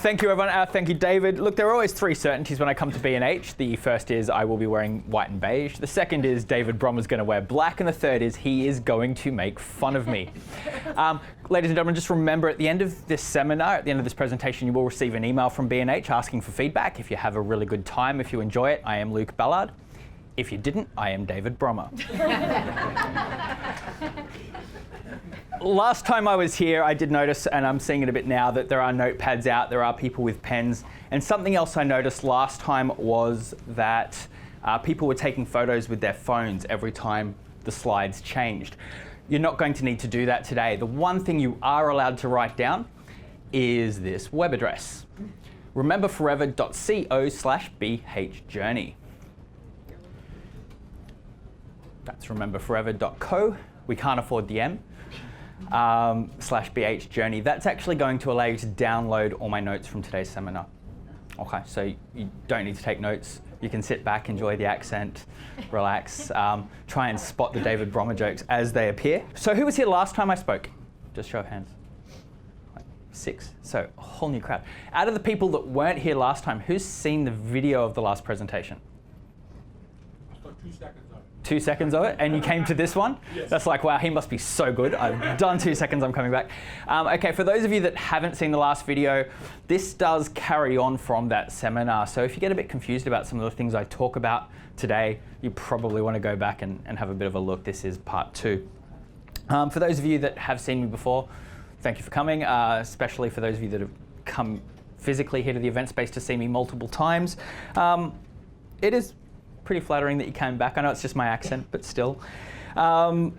Thank you, everyone. Thank you, David. Look, there are always three certainties when I come to B&H. The first is I will be wearing white and beige. The second is David Brommer's going to wear black. And the third is he is going to make fun of me. Ladies and gentlemen, just remember at the end of this seminar, at the end of this presentation, you will receive an email from B&H asking for feedback. If you have a really good time, if you enjoy it, I am Luke Ballard. If you didn't, I am David Brommer. Last time I was here, I did notice, and I'm seeing it a bit now, that there are notepads out, there are people with pens. And something else I noticed last time was that people were taking photos with their phones every time the slides changed. You're not going to need to do that today. The one thing you are allowed to write down is this web address. rememberforever.co/bhjourney. That's rememberforever.co. We can't afford the M. /bhjourney. That's actually going to allow you to download all my notes from today's seminar. Okay, so you don't need to take notes. You can sit back, enjoy the accent, relax, try and spot the David Brommer jokes as they appear. So who was here last time I spoke? Just show of hands. Like 6. So a whole new crowd. Out of the people that weren't here last time, who's seen the video of the last presentation? I've got 2 seconds. 2 seconds of it, and you came to this one? Yes. That's like, wow, he must be so good. I've done 2 seconds, I'm coming back. Okay, for those of you that haven't seen the last video, this does carry on from that seminar. So if you get a bit confused about some of the things I talk about today, you probably want to go back and have a bit of a look. This is part 2. For those of you that have seen me before, thank you for coming, especially for those of you that have come physically here to the event space to see me multiple times. It is pretty flattering that you came back. I know it's just my accent, but still. I'm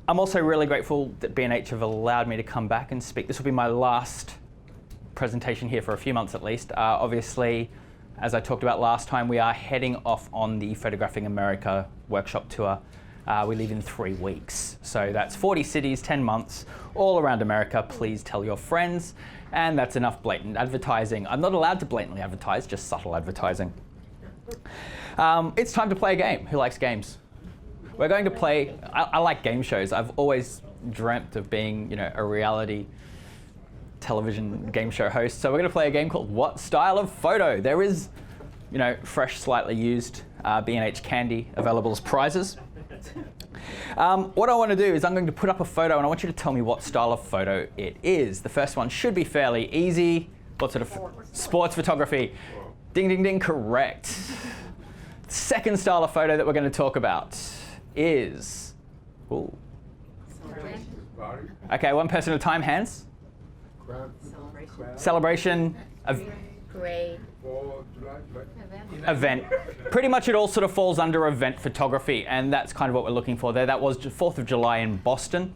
also really grateful that B&H have allowed me to come back and speak. This will be my last presentation here for a few months at least. Obviously, as I talked about last time, we are heading off on the Photographing America workshop tour. We leave in 3 weeks. So that's 40 cities, 10 months, all around America. Please tell your friends. And that's enough blatant advertising. I'm not allowed to blatantly advertise, just subtle advertising. It's time to play a game. Who likes games? We're going to play, I like game shows. I've always dreamt of being, a reality television game show host. So we're going to play a game called What Style of Photo? There is, fresh, slightly used B&H candy available as prizes. What I want to do is I'm going to put up a photo and I want you to tell me what style of photo it is. The first one should be fairly easy. What sort of sports photography? Ding, ding, ding, correct. Second style of photo that we're going to talk about is, okay, one person at a time, hands. Celebration. Parade. Event. Pretty much it all sort of falls under event photography, and that's kind of what we're looking for there. That was 4th of July in Boston.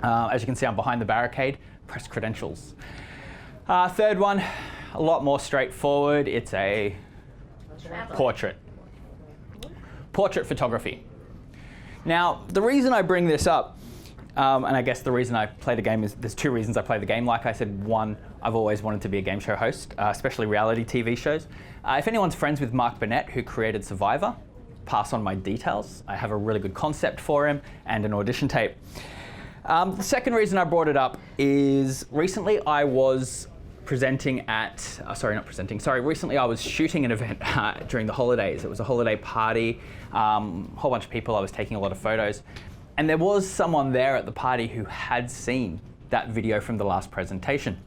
As you can see, I'm behind the barricade. Press credentials. Third one, a lot more straightforward. It's a portrait. Portrait photography. Now, the reason I bring this up, and I guess the reason I play the game is, there's 2 reasons I play the game. Like I said, one, I've always wanted to be a game show host, especially reality TV shows. If anyone's friends with Mark Burnett, who created Survivor, pass on my details. I have a really good concept for him and an audition tape. The second reason I brought it up is recently I was recently I was shooting an event during the holidays. It was a holiday party, whole bunch of people. I was taking a lot of photos. And there was someone there at the party who had seen that video from the last presentation.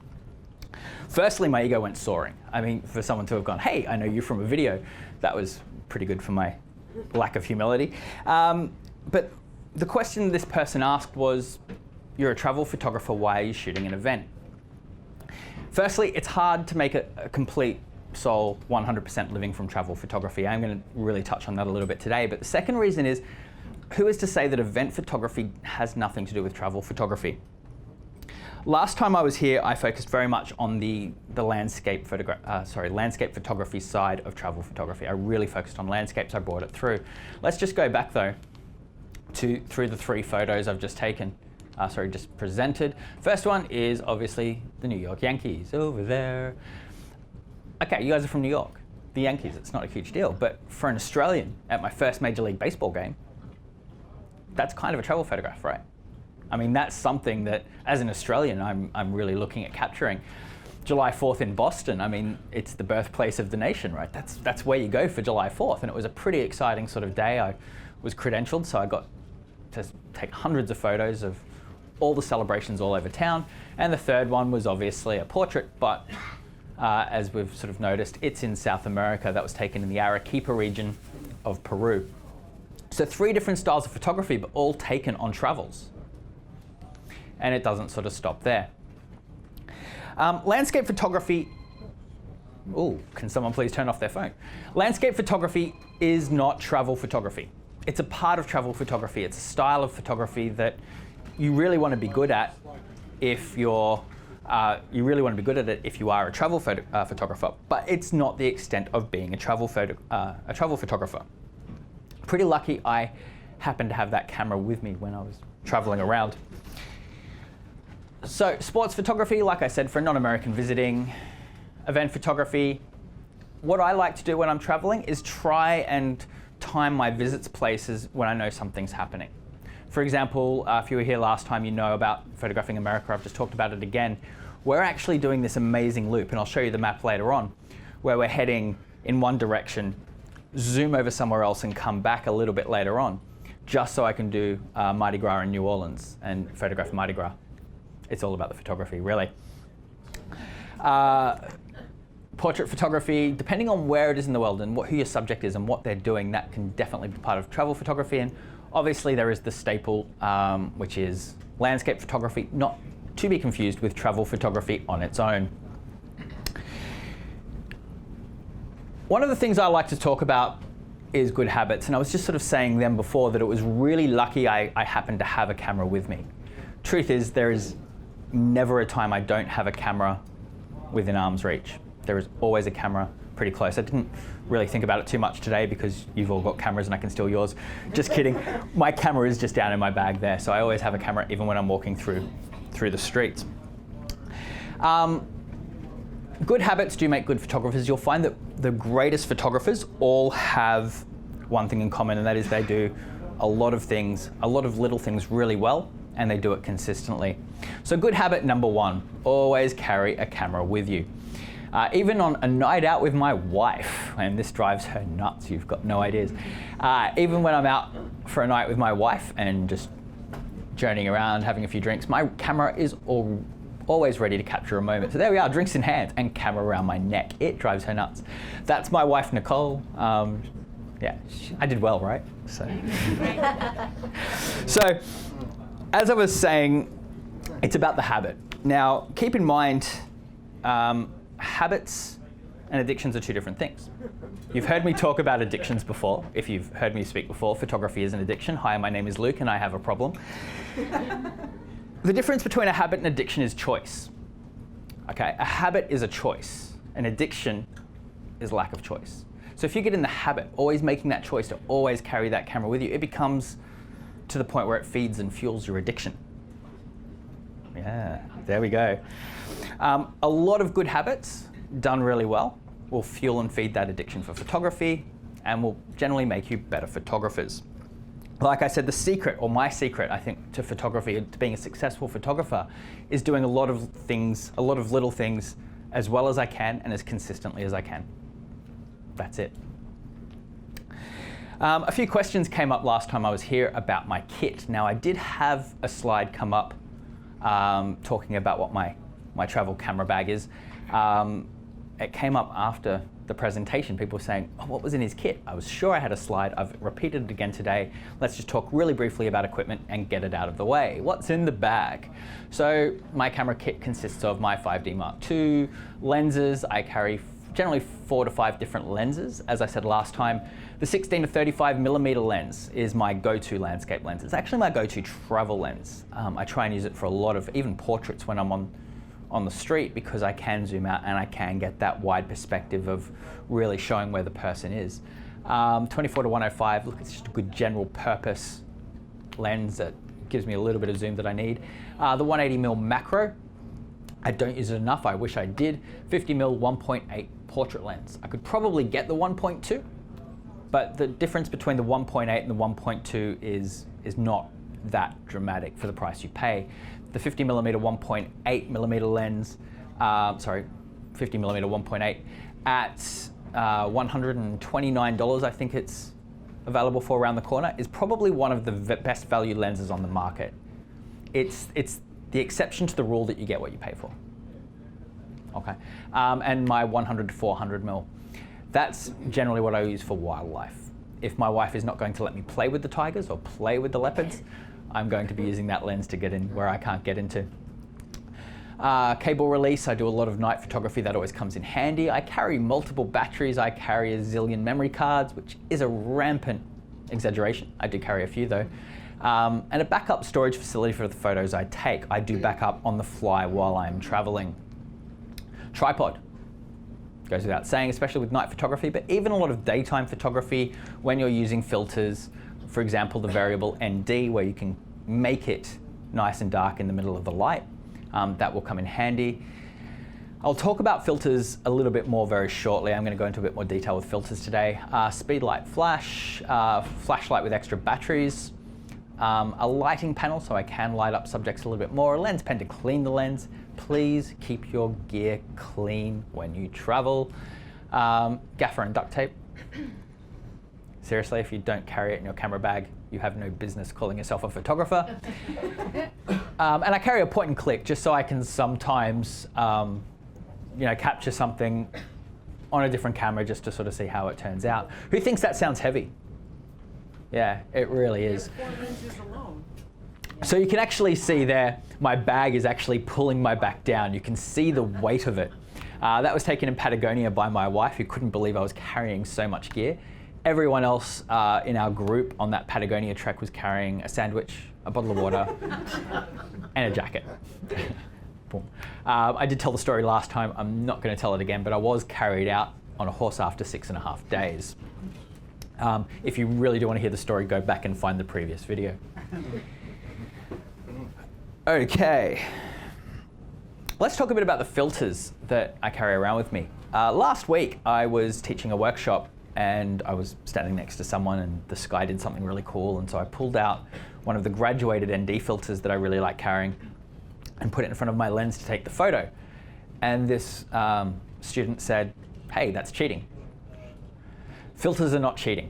Firstly, my ego went soaring. I mean, for someone to have gone, hey, I know you from a video, that was pretty good for my lack of humility. But the question this person asked was, you're a travel photographer, why are you shooting an event? Firstly, it's hard to make a complete soul 100% living from travel photography. I'm going to really touch on that a little bit today. But the second reason is, who is to say that event photography has nothing to do with travel photography? Last time I was here, I focused very much on the landscape photography side of travel photography. I really focused on landscapes. I brought it through. Let's just go back though through the 3 photos I've just taken. Just presented. First one is obviously the New York Yankees over there. Okay, you guys are from New York. The Yankees, it's not a huge deal, but for an Australian at my first Major League Baseball game, that's kind of a travel photograph, right? I mean, that's something that, as an Australian, I'm really looking at capturing. July 4th in Boston, I mean, it's the birthplace of the nation, right? That's where you go for July 4th. And it was a pretty exciting sort of day. I was credentialed, so I got to take hundreds of photos of all the celebrations all over town. And the third one was obviously a portrait, but as we've sort of noticed, it's in South America. That was taken in the Arequipa region of Peru. So 3 different styles of photography, but all taken on travels. And it doesn't sort of stop there. Landscape photography, can someone please turn off their phone? Landscape photography is not travel photography. It's a part of travel photography. It's a style of photography that you really want to be good at if you're, you are a travel photographer, but it's not the extent of being a travel photographer. Pretty lucky I happened to have that camera with me when I was traveling around. So sports photography, like I said, for non-American visiting. Event photography. What I like to do when I'm traveling is try and time my visits places when I know something's happening. For example, if you were here last time, you know about photographing America. I've just talked about it again. We're actually doing this amazing loop, and I'll show you the map later on, where we're heading in one direction, zoom over somewhere else, and come back a little bit later on, just so I can do Mardi Gras in New Orleans and photograph Mardi Gras. It's all about the photography, really. Portrait photography, depending on where it is in the world and who your subject is and what they're doing, that can definitely be part of travel photography. And obviously there is the staple, which is landscape photography, not to be confused with travel photography on its own. One of the things I like to talk about is good habits, and I was just sort of saying them before that it was really lucky I happened to have a camera with me. Truth is, there is never a time I don't have a camera within arm's reach. There is always a camera pretty close. I didn't really think about it too much today because you've all got cameras and I can steal yours. Just kidding. My camera is just down in my bag there, so I always have a camera even when I'm walking through the streets. Good habits do make good photographers. You'll find that the greatest photographers all have one thing in common, and that is they do a lot of things, a lot of little things really well, and they do it consistently. So good habit number 1, always carry a camera with you. Even on a night out with my wife, and this drives her nuts, you've got no ideas. Even when I'm out for a night with my wife and just journeying around, having a few drinks, my camera is always ready to capture a moment. So there we are, drinks in hand and camera around my neck. It drives her nuts. That's my wife, Nicole. Yeah, I did well, right? So, as I was saying, it's about the habit. Now, keep in mind, habits and addictions are 2 different things. You've heard me talk about addictions before. If you've heard me speak before, photography is an addiction. Hi, my name is Luke and I have a problem. The difference between a habit and addiction is choice. Okay, a habit is a choice. An addiction is lack of choice. So if you get in the habit, always making that choice to always carry that camera with you, it becomes to the point where it feeds and fuels your addiction. Yeah, there we go. A lot of good habits done really well will fuel and feed that addiction for photography and will generally make you better photographers. Like I said, the secret, or my secret, I think, to photography, to being a successful photographer, is doing a lot of things, a lot of little things, as well as I can and as consistently as I can. That's it. A few questions came up last time I was here about my kit. Now, I did have a slide come up talking about what my travel camera bag is. It came up after the presentation. People were saying, oh, what was in his kit? I was sure I had a slide. I've repeated it again today. Let's just talk really briefly about equipment and get it out of the way. What's in the bag? So my camera kit consists of my 5D Mark II lenses. I carry generally 4 to 5 different lenses. As I said last time, the 16 to 35 millimeter lens is my go-to landscape lens. It's actually my go-to travel lens. I try and use it for a lot of even portraits when I'm on the street, because I can zoom out and I can get that wide perspective of really showing where the person is. 24 to 105, look, it's just a good general purpose lens that gives me a little bit of zoom that I need. The 180mm macro, I don't use it enough, I wish I did. 50mm 1.8 portrait lens. I could probably get the 1.2, but the difference between the 1.8 and the 1.2 is not that dramatic for the price you pay. The 50mm 1.8mm lens 50mm 1.8 at $129, I think it's available for around the corner, is probably one of the best value lenses on the market. It's the exception to the rule that you get what you pay for. Okay, and my 100 to 400mm. That's generally what I use for wildlife. If my wife is not going to let me play with the tigers or play with the leopards, I'm going to be using that lens to get in where I can't get into. Cable release, I do a lot of night photography. That always comes in handy. I carry multiple batteries. I carry a zillion memory cards, which is a rampant exaggeration. I do carry a few though. And a backup storage facility for the photos I take. I do backup on the fly while I'm traveling. Tripod. Goes without saying, especially with night photography, but even a lot of daytime photography when you're using filters, for example, the variable ND, where you can make it nice and dark in the middle of the light. That will come in handy. I'll talk about filters a little bit more very shortly. I'm going to go into a bit more detail with filters today. Speedlight flash, flashlight with extra batteries, a lighting panel so I can light up subjects a little bit more, a lens pen to clean the lens. Please keep your gear clean when you travel. Gaffer and duct tape. Seriously, if you don't carry it in your camera bag, you have no business calling yourself a photographer. And I carry a point and click just so I can sometimes capture something on a different camera just to sort of see how it turns out. Who thinks that sounds heavy? Yeah, it really is. So you can actually see there, my bag is actually pulling my back down. You can see the weight of it. That was taken in Patagonia by my wife, who couldn't believe I was carrying so much gear. Everyone else in our group on that Patagonia trek was carrying a sandwich, a bottle of water, and a jacket. Boom. I did tell the story last time. I'm not going to tell it again, but I was carried out on a horse after 6.5 days. If you really do want to hear the story, go back and find the previous video. Okay, let's talk a bit about the filters that I carry around with me. Last week, I was teaching a workshop and I was standing next to someone and the sky did something really cool, and so I pulled out one of the graduated ND filters that I really like carrying and put it in front of my lens to take the photo. And this student said, "Hey, that's cheating." Filters are not cheating.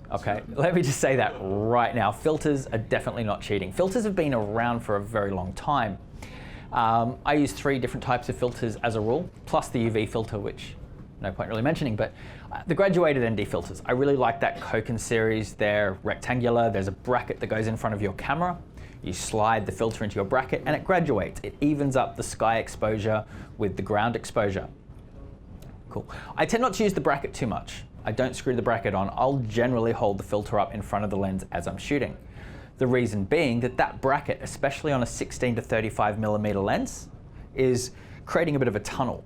Okay, let me just say that right now. Filters are definitely not cheating. Filters have been around for a very long time. I use 3 different types of filters as a rule, plus the UV filter, which no point really mentioning, but the graduated ND filters. I really like that Koken series. They're rectangular. There's a bracket that goes in front of your camera. You slide the filter into your bracket and it graduates. It evens up the sky exposure with the ground exposure. Cool. I tend not to use the bracket too much. I don't screw the bracket on. I'll generally hold the filter up in front of the lens as I'm shooting. The reason being that bracket, especially on a 16 to 35mm lens, is creating a bit of a tunnel.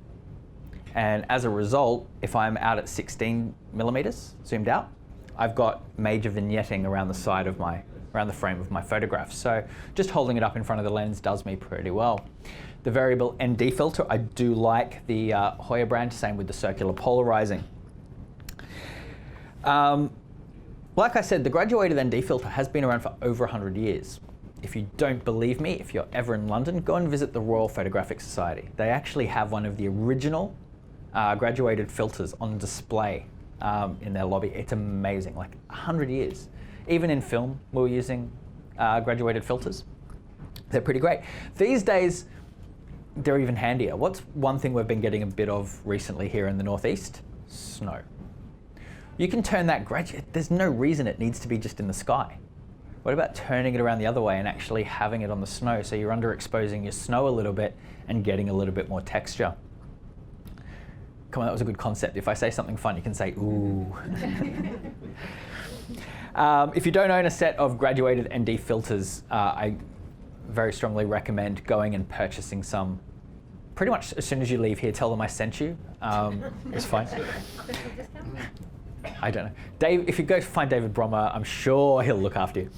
And as a result, if I'm out at 16mm zoomed out, I've got major vignetting around the side of around the frame of my photograph. So just holding it up in front of the lens does me pretty well. The variable ND filter, I do like the Hoya brand, same with the circular polarizing. Like I said, the graduated ND filter has been around for over 100 years. If you don't believe me, if you're ever in London, go and visit the Royal Photographic Society. They actually have one of the original graduated filters on display in their lobby. It's amazing, like 100 years. Even in film, we're using graduated filters. They're pretty great. These days, they're even handier. What's one thing we've been getting a bit of recently here in the Northeast? Snow. You can turn that there's no reason it needs to be just in the sky. What about turning it around the other way and actually having it on the snow, so you're underexposing your snow a little bit and getting a little bit more texture? Come on, that was a good concept. If I say something fun, you can say, ooh. If you don't own a set of graduated ND filters, I very strongly recommend going and purchasing some. Pretty much as soon as you leave here, tell them I sent you. It's fine. I don't know. Dave, if you go find David Brommer, I'm sure he'll look after you.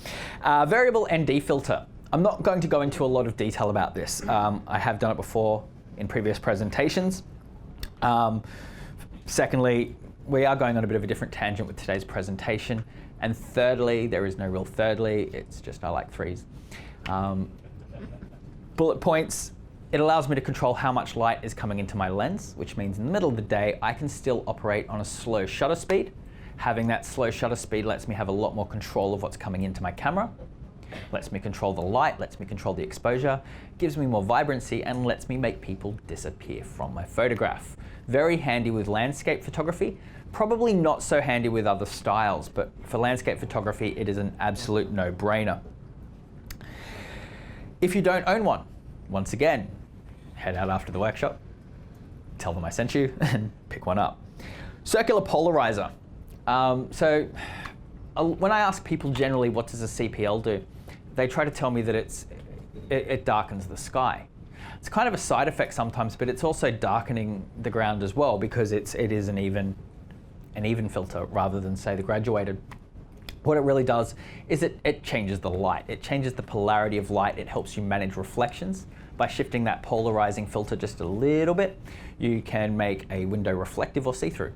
Variable ND filter. I'm not going to go into a lot of detail about this. I have done it before in previous presentations. Secondly, we are going on a bit of a different tangent with today's presentation. And thirdly, there is no real thirdly, it's just I like threes. Bullet points. It allows me to control how much light is coming into my lens, which means in the middle of the day, I can still operate on a slow shutter speed. Having that slow shutter speed lets me have a lot more control of what's coming into my camera, lets me control the light, lets me control the exposure, gives me more vibrancy, and lets me make people disappear from my photograph. Very handy with landscape photography, probably not so handy with other styles, but for landscape photography, it is an absolute no-brainer. If you don't own one, once again, head out after the workshop, tell them I sent you, and pick one up. Circular polarizer. When I ask people generally what does a CPL do, they try to tell me that it darkens the sky. It's kind of a side effect sometimes, but it's also darkening the ground as well because it is an even filter rather than, say, the graduated. What it really does is it changes the light. It changes the polarity of light. It helps you manage reflections. By shifting that polarizing filter just a little bit, you can make a window reflective or see-through.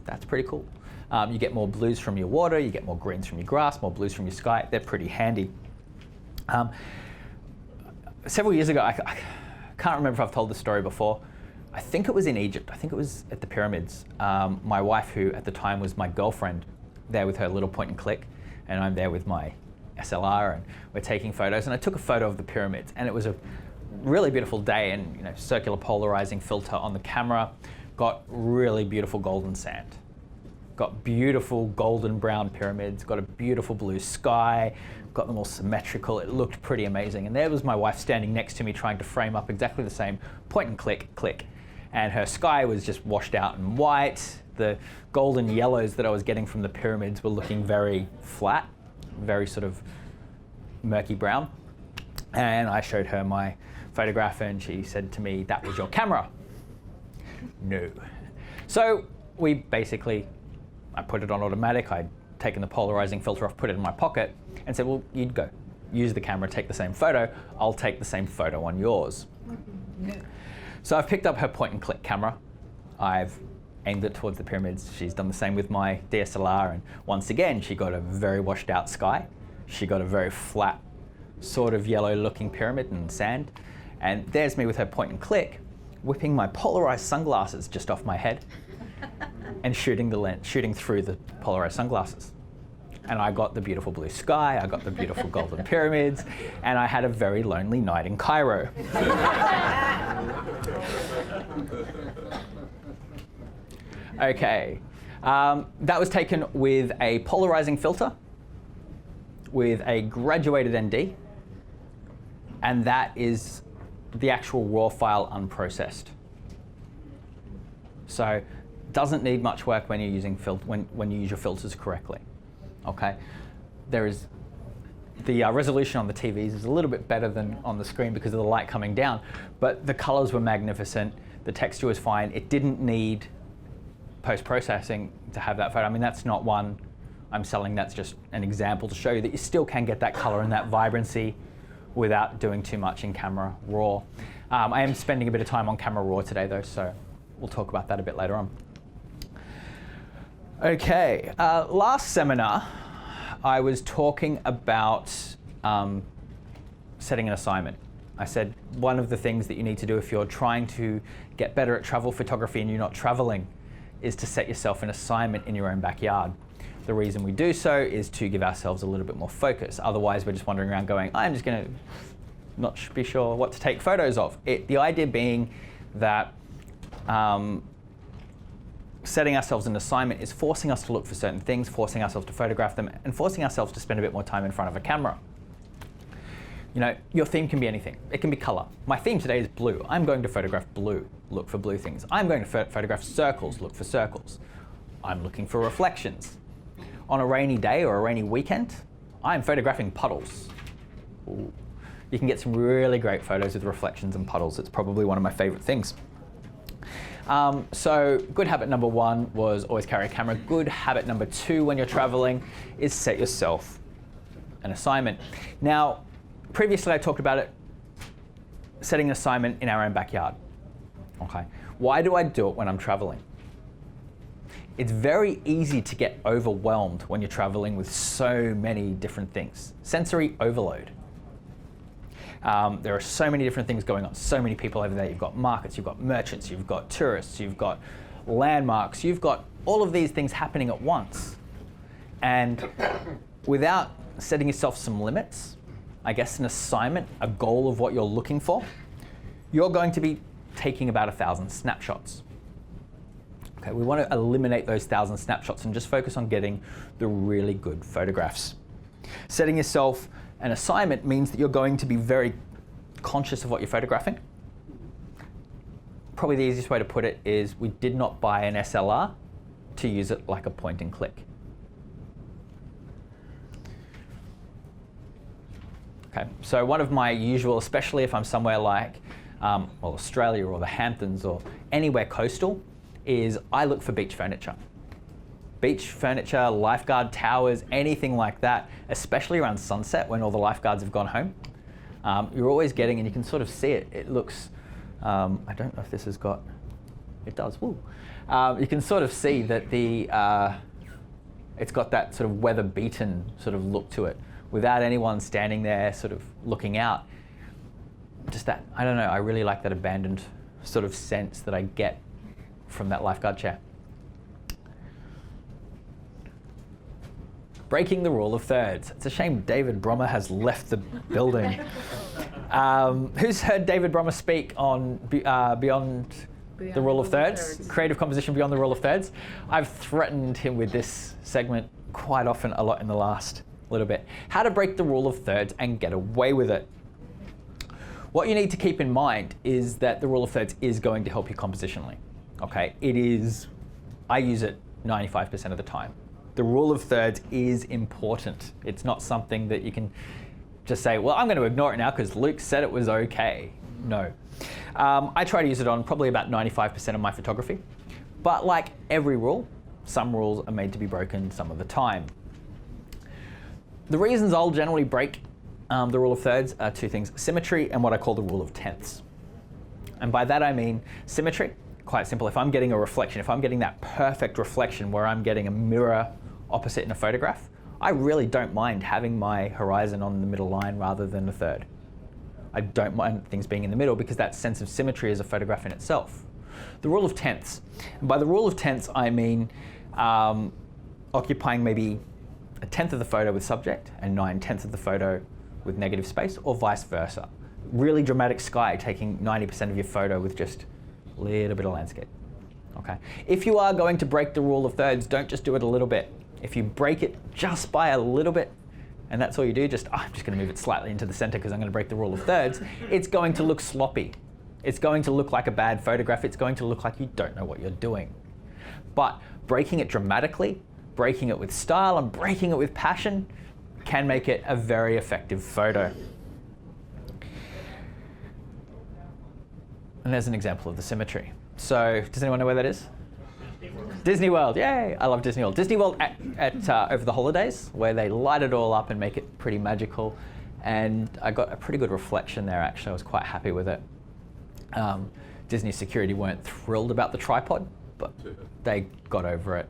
That's pretty cool. You get more blues from your water, you get more greens from your grass, more blues from your sky. They're pretty handy. Several years ago, I can't remember if I've told this story before. I think it was in Egypt. I think it was at the pyramids. My wife, who at the time was my girlfriend, there with her little point and click, and I'm there with my SLR, and we're taking photos. And I took a photo of the pyramids, and it was a really beautiful day, and circular polarizing filter on the camera, got really beautiful golden sand. Got beautiful golden brown pyramids, got a beautiful blue sky, got them all symmetrical. It looked pretty amazing. And there was my wife standing next to me trying to frame up exactly the same point and click, click. And her sky was just washed out and white. The golden yellows that I was getting from the pyramids were looking very flat, very sort of murky brown. And I showed her my photograph and she said to me, "That was your camera." No. So we basically, I put it on automatic. I'd taken the polarizing filter off, put it in my pocket, and said, well, you'd go. Use the camera, take the same photo. I'll take the same photo on yours. So I've picked up her point and click camera. I've aimed it towards the pyramids. She's done the same with my DSLR. And once again, she got a very washed out sky. She got a very flat, sort of yellow looking pyramid and sand. And there's me with her point and click, whipping my polarized sunglasses just off my head and shooting through the polarized sunglasses. And I got the beautiful blue sky, I got the beautiful golden pyramids, and I had a very lonely night in Cairo. Okay, that was taken with a polarizing filter, with a graduated ND, and that is the actual raw file unprocessed. So doesn't need much work when you're using when you use your filters correctly. Okay, there is the resolution on the TVs is a little bit better than on the screen because of the light coming down, but the colors were magnificent. The texture was fine. It didn't need post-processing to have that photo. I mean, that's not one I'm selling. That's just an example to show you that you still can get that color and that vibrancy without doing too much in camera raw. I am spending a bit of time on camera raw today though, so we'll talk about that a bit later on. Okay, last seminar I was talking about setting an assignment. I said one of the things that you need to do if you're trying to get better at travel photography and you're not traveling is to set yourself an assignment in your own backyard. The reason we do so is to give ourselves a little bit more focus. Otherwise, we're just wandering around going, I'm just going to not be sure what to take photos of. The idea being that setting ourselves an assignment is forcing us to look for certain things, forcing ourselves to photograph them, and forcing ourselves to spend a bit more time in front of a camera. Your theme can be anything. It can be color. My theme today is blue. I'm going to photograph blue. Look for blue things. I'm going to photograph circles. Look for circles. I'm looking for reflections. On a rainy day or a rainy weekend, I'm photographing puddles. Ooh. You can get some really great photos with reflections and puddles. It's probably one of my favorite things. So good habit number 1 was always carry a camera. Good habit number 2 when you're traveling is set yourself an assignment. Now, previously I talked about it, setting an assignment in our own backyard. Okay. Why do I do it when I'm traveling? It's very easy to get overwhelmed when you're traveling with so many different things. Sensory overload. There are so many different things going on, so many people over there. You've got markets, you've got merchants, you've got tourists, you've got landmarks, you've got all of these things happening at once. And without setting yourself some limits, I guess an assignment, a goal of what you're looking for, you're going to be taking about 1,000 snapshots. Okay, we want to eliminate those 1,000 snapshots and just focus on getting the really good photographs. Setting yourself an assignment means that you're going to be very conscious of what you're photographing. Probably the easiest way to put it is we did not buy an SLR to use it like a point and click. Okay, so one of my usual, especially if I'm somewhere like well, Australia or the Hamptons or anywhere coastal, is I look for beach furniture. Beach furniture, lifeguard towers, anything like that, especially around sunset when all the lifeguards have gone home. You're always getting, and you can sort of see it, it looks, I don't know if this has got, it does, woo. You can sort of see that it's got that sort of weather beaten sort of look to it without anyone standing there sort of looking out. Just that, I don't know, I really like that abandoned sort of sense that I get from that lifeguard chair. Breaking the rule of thirds. It's a shame David Brommer has left the building. Who's heard David Brommer speak on Beyond the Rule of Thirds? Creative composition beyond the rule of thirds. I've threatened him with this segment quite often, a lot in the last little bit. How to break the rule of thirds and get away with it. What you need to keep in mind is that the rule of thirds is going to help you compositionally. Okay, it is, I use it 95% of the time. The rule of thirds is important. It's not something that you can just say, well, I'm going to ignore it now because Luke said it was okay. No. I try to use it on probably about 95% of my photography. But like every rule, some rules are made to be broken some of the time. The reasons I'll generally break the rule of thirds are two things: symmetry and what I call the rule of tenths. And by that I mean symmetry. Quite simple. If I'm getting a reflection, if I'm getting that perfect reflection where I'm getting a mirror opposite in a photograph, I really don't mind having my horizon on the middle line rather than the third. I don't mind things being in the middle because that sense of symmetry is a photograph in itself. The rule of tenths. And by the rule of tenths, I mean occupying maybe 1/10 of the photo with subject and 9/10 of the photo with negative space, or vice versa. Really dramatic sky taking 90% of your photo with just a little bit of landscape. Okay. If you are going to break the rule of thirds, don't just do it a little bit. If you break it just by a little bit, and that's all you do, I'm just going to move it slightly into the center because I'm going to break the rule of thirds, it's going to look sloppy. It's going to look like a bad photograph. It's going to look like you don't know what you're doing. But breaking it dramatically, breaking it with style, and breaking it with passion can make it a very effective photo. And there's an example of the symmetry. So does anyone know where that is? Disney World, yay! I love Disney World. Disney World over the holidays, where they light it all up and make it pretty magical. And I got a pretty good reflection there, actually. I was quite happy with it. Disney security weren't thrilled about the tripod, but they got over it.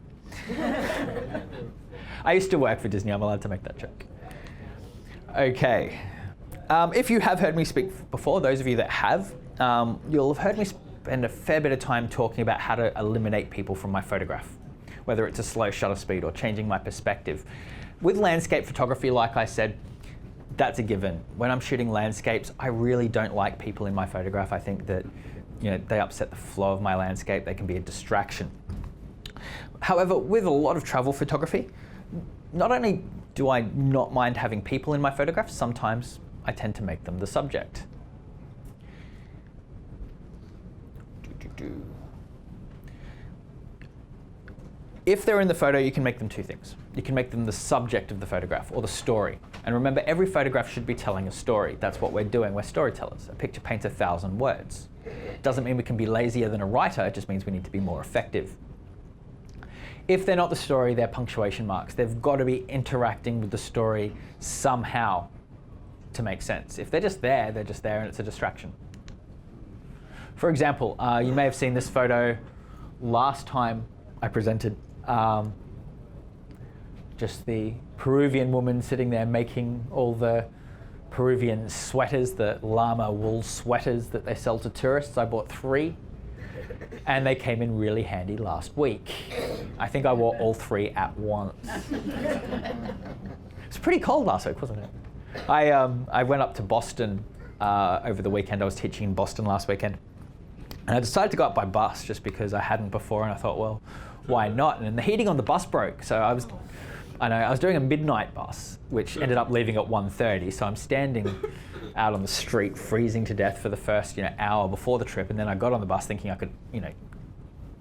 I used to work for Disney, I'm allowed to make that joke. Okay. If you have heard me speak before, those of you that have, you'll have heard me spend a fair bit of time talking about how to eliminate people from my photograph, whether it's a slow shutter speed or changing my perspective. With landscape photography, like I said, that's a given. When I'm shooting landscapes, I really don't like people in my photograph. I think that they upset the flow of my landscape. They can be a distraction. However, with a lot of travel photography, not only do I not mind having people in my photographs, sometimes I tend to make them the subject. If they're in the photo, you can make them two things. You can make them the subject of the photograph or the story. And remember, every photograph should be telling a story. That's what we're doing. We're storytellers. A picture paints 1,000 words. Doesn't mean we can be lazier than a writer. It just means we need to be more effective. If they're not the story, they're punctuation marks. They've got to be interacting with the story somehow to make sense. If they're just there and it's a distraction. For example, you may have seen this photo last time I presented. Just the Peruvian woman sitting there making all the Peruvian sweaters, the llama wool sweaters that they sell to tourists. I bought 3, and they came in really handy last week. I think I wore all 3 at once. It's pretty cold last week, wasn't it? I went up to Boston over the weekend. I was teaching in Boston last weekend. And I decided to go up by bus just because I hadn't before, and I thought, well, why not? And the heating on the bus broke, so I was doing a midnight bus, which ended up leaving at 1:30. So I'm standing out on the street, freezing to death for the first hour before the trip, and then I got on the bus thinking I could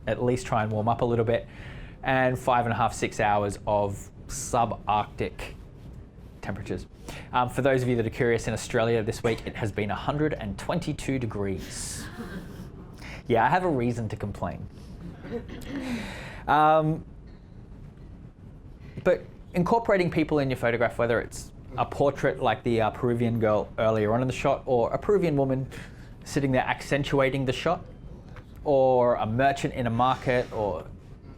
at least try and warm up a little bit, and 5.5, 6 hours of subarctic temperatures. For those of you that are curious, in Australia this week it has been 122 degrees. Yeah, I have a reason to complain. But incorporating people in your photograph, whether it's a portrait like the Peruvian girl earlier on in the shot, or a Peruvian woman sitting there accentuating the shot, or a merchant in a market, or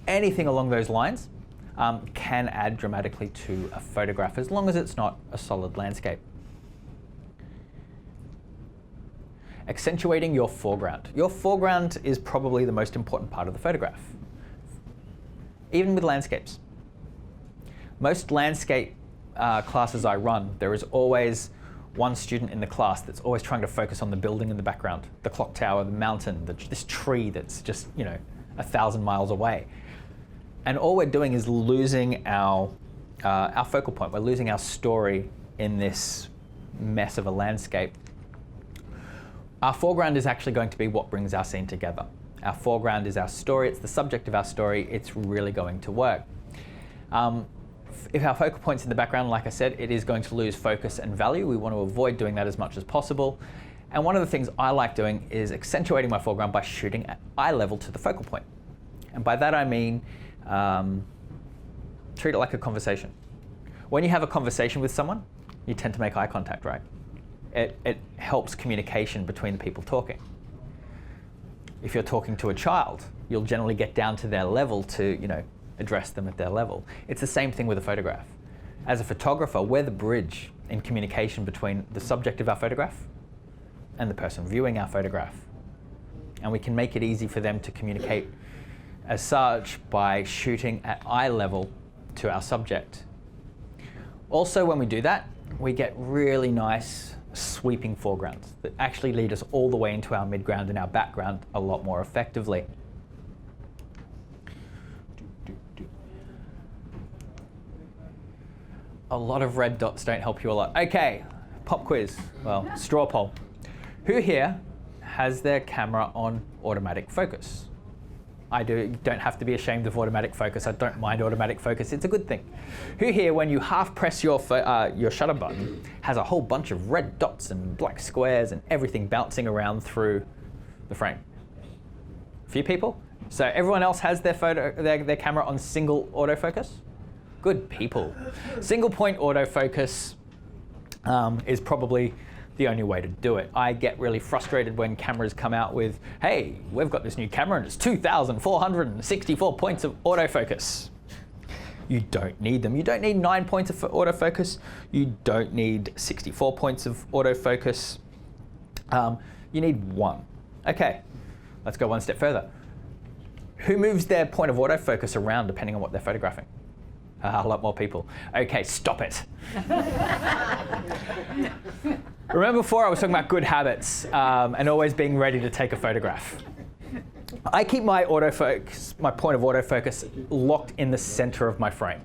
anything along those lines, can add dramatically to a photograph, as long as it's not a solid landscape. Accentuating your foreground. Your foreground is probably the most important part of the photograph, even with landscapes. Most landscape classes I run, there is always one student in the class that's always trying to focus on the building in the background, the clock tower, the mountain, this tree that's just 1,000 miles away. And all we're doing is losing our focal point. We're losing our story in this mess of a landscape. Our foreground is actually going to be what brings our scene together. Our foreground is our story. It's the subject of our story. It's really going to work. If our focal point's in the background, like I said, it is going to lose focus and value. We want to avoid doing that as much as possible. And one of the things I like doing is accentuating my foreground by shooting at eye level to the focal point. And by that I mean, treat it like a conversation. When you have a conversation with someone, you tend to make eye contact, right? It helps communication between the people talking. If you're talking to a child, you'll generally get down to their level to, address them at their level. It's the same thing with a photograph. As a photographer, we're the bridge in communication between the subject of our photograph and the person viewing our photograph. And we can make it easy for them to communicate as such by shooting at eye level to our subject. Also, when we do that, we get really nice sweeping foregrounds that actually lead us all the way into our midground and our background a lot more effectively. A lot of red dots don't help you a lot. Okay, pop quiz, well, straw poll. Who here has their camera on automatic focus? I do. You don't have to be ashamed of automatic focus. I don't mind automatic focus. It's a good thing. Who here, when you half press your shutter button, has a whole bunch of red dots and black squares and everything bouncing around through the frame? A few people? So everyone else has their camera on single autofocus? Good people. Single point autofocus is probably the only way to do it. I get really frustrated when cameras come out with, hey, we've got this new camera and it's 2,464 points of autofocus. You don't need them. You don't need 9 points of autofocus. You don't need 64 points of autofocus. You need 1. Okay, let's go one step further. Who moves their point of autofocus around depending on what they're photographing? A lot more people. Okay, stop it. Remember before I was talking about good habits and always being ready to take a photograph. I keep my autofocus, my point of autofocus, locked in the center of my frame.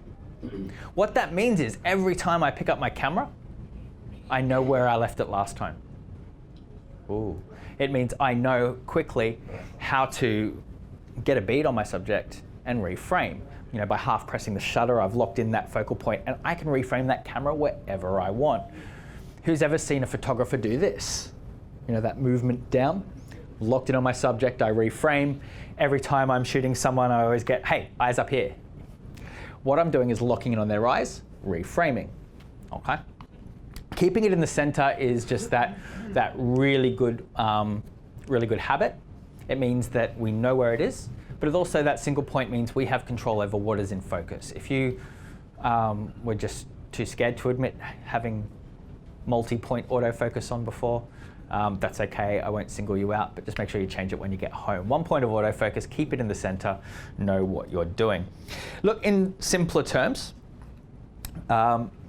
What that means is every time I pick up my camera, I know where I left it last time. Ooh. It means I know quickly how to get a bead on my subject and reframe. By half pressing the shutter, I've locked in that focal point and I can reframe that camera wherever I want. Who's ever seen a photographer do this? That movement down, locked in on my subject, I reframe. Every time I'm shooting someone, I always get, hey, eyes up here. What I'm doing is locking in on their eyes, reframing, okay? Keeping it in the center is just that really good habit. It means that we know where it is. But also that single point means we have control over what is in focus. If you were just too scared to admit having multi-point autofocus on before. That's okay, I won't single you out, but just make sure you change it when you get home. 1 point of autofocus, keep it in the center, know what you're doing. Look, in simpler terms,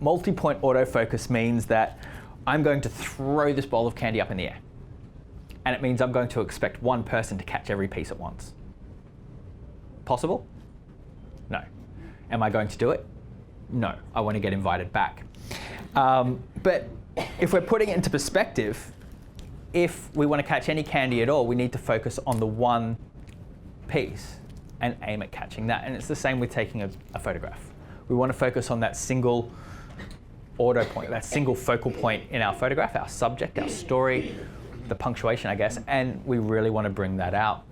multi-point autofocus means that I'm going to throw this bowl of candy up in the air. And it means I'm going to expect one person to catch every piece at once. Possible? No. Am I going to do it? No. I want to get invited back. But if we're putting it into perspective, if we want to catch any candy at all, we need to focus on the one piece and aim at catching that. And it's the same with taking a photograph. We want to focus on that single auto point, that single focal point in our photograph, our subject, our story, the punctuation, I guess, and we really want to bring that out.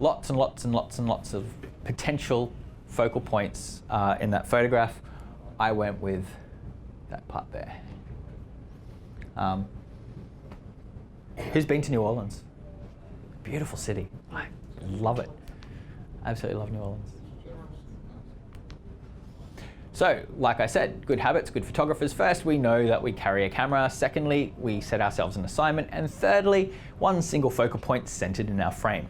Lots and lots and lots and lots of potential focal points in that photograph. I went with that part there. Who's been to New Orleans? Beautiful city. I love it. Absolutely love New Orleans. So, like I said, good habits, good photographers. First, we know that we carry a camera. Secondly, we set ourselves an assignment. And thirdly, one single focal point centered in our frame.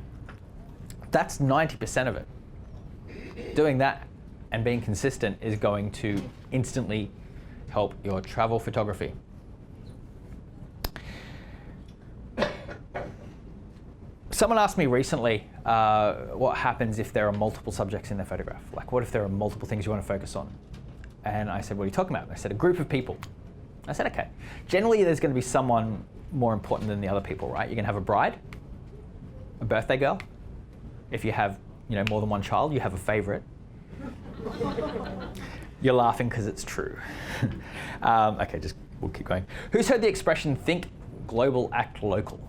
That's 90% of it. Doing that and being consistent is going to instantly help your travel photography. Someone asked me recently what happens if there are multiple subjects in their photograph. Like, what if there are multiple things you want to focus on? And I said, what are you talking about? I said, a group of people. I said, okay. Generally, there's going to be someone more important than the other people, right? You're going to have a bride, a birthday girl. If you have, more than one child, you have a favorite. You're laughing because it's true. Okay, we'll keep going. Who's heard the expression, think global, act local?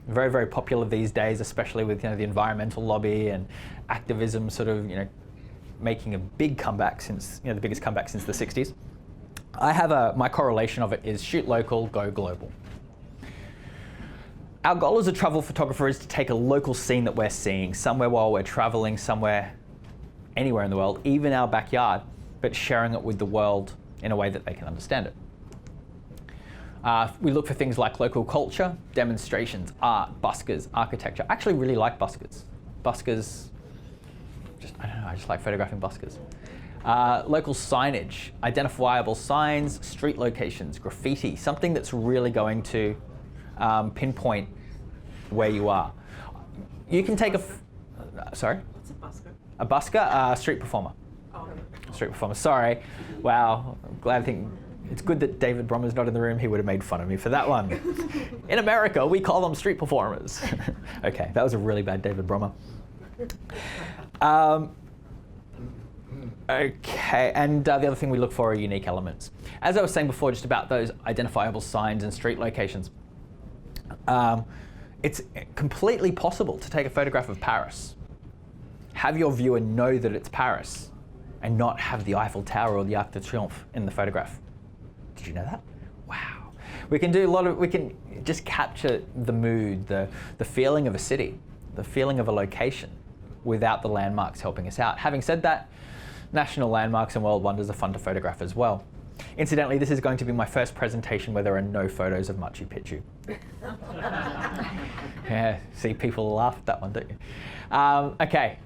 Very, very popular these days, especially with the environmental lobby and activism sort of making a big comeback since the biggest comeback since the 60s. I have my correlation of it is shoot local, go global. Our goal as a travel photographer is to take a local scene that we're seeing somewhere while we're traveling, somewhere, anywhere in the world, even our backyard, but sharing it with the world in a way that they can understand it. We look for things like local culture, demonstrations, art, buskers, architecture. I actually really like buskers. Buskers, I don't know, I just like photographing buskers. Local signage, identifiable signs, street locations, graffiti, something that's really going to pinpoint where you are. You can take sorry? What's a busker? A busker, street performer. Oh. Street performer, sorry. Wow, glad I think. It's good that David Brommer's not in the room. He would have made fun of me for that one. In America, we call them street performers. Okay, that was a really bad David Brommer. Okay, and the other thing we look for are unique elements. As I was saying before, just about those identifiable signs and street locations. It's completely possible to take a photograph of Paris, have your viewer know that it's Paris, and not have the Eiffel Tower or the Arc de Triomphe in the photograph. Did you know that? Wow. We can do we can just capture the mood, the feeling of a city, the feeling of a location without the landmarks helping us out. Having said that, national landmarks and world wonders are fun to photograph as well. Incidentally, this is going to be my first presentation where there are no photos of Machu Picchu. Yeah, see, people laugh at that one, don't you? Okay,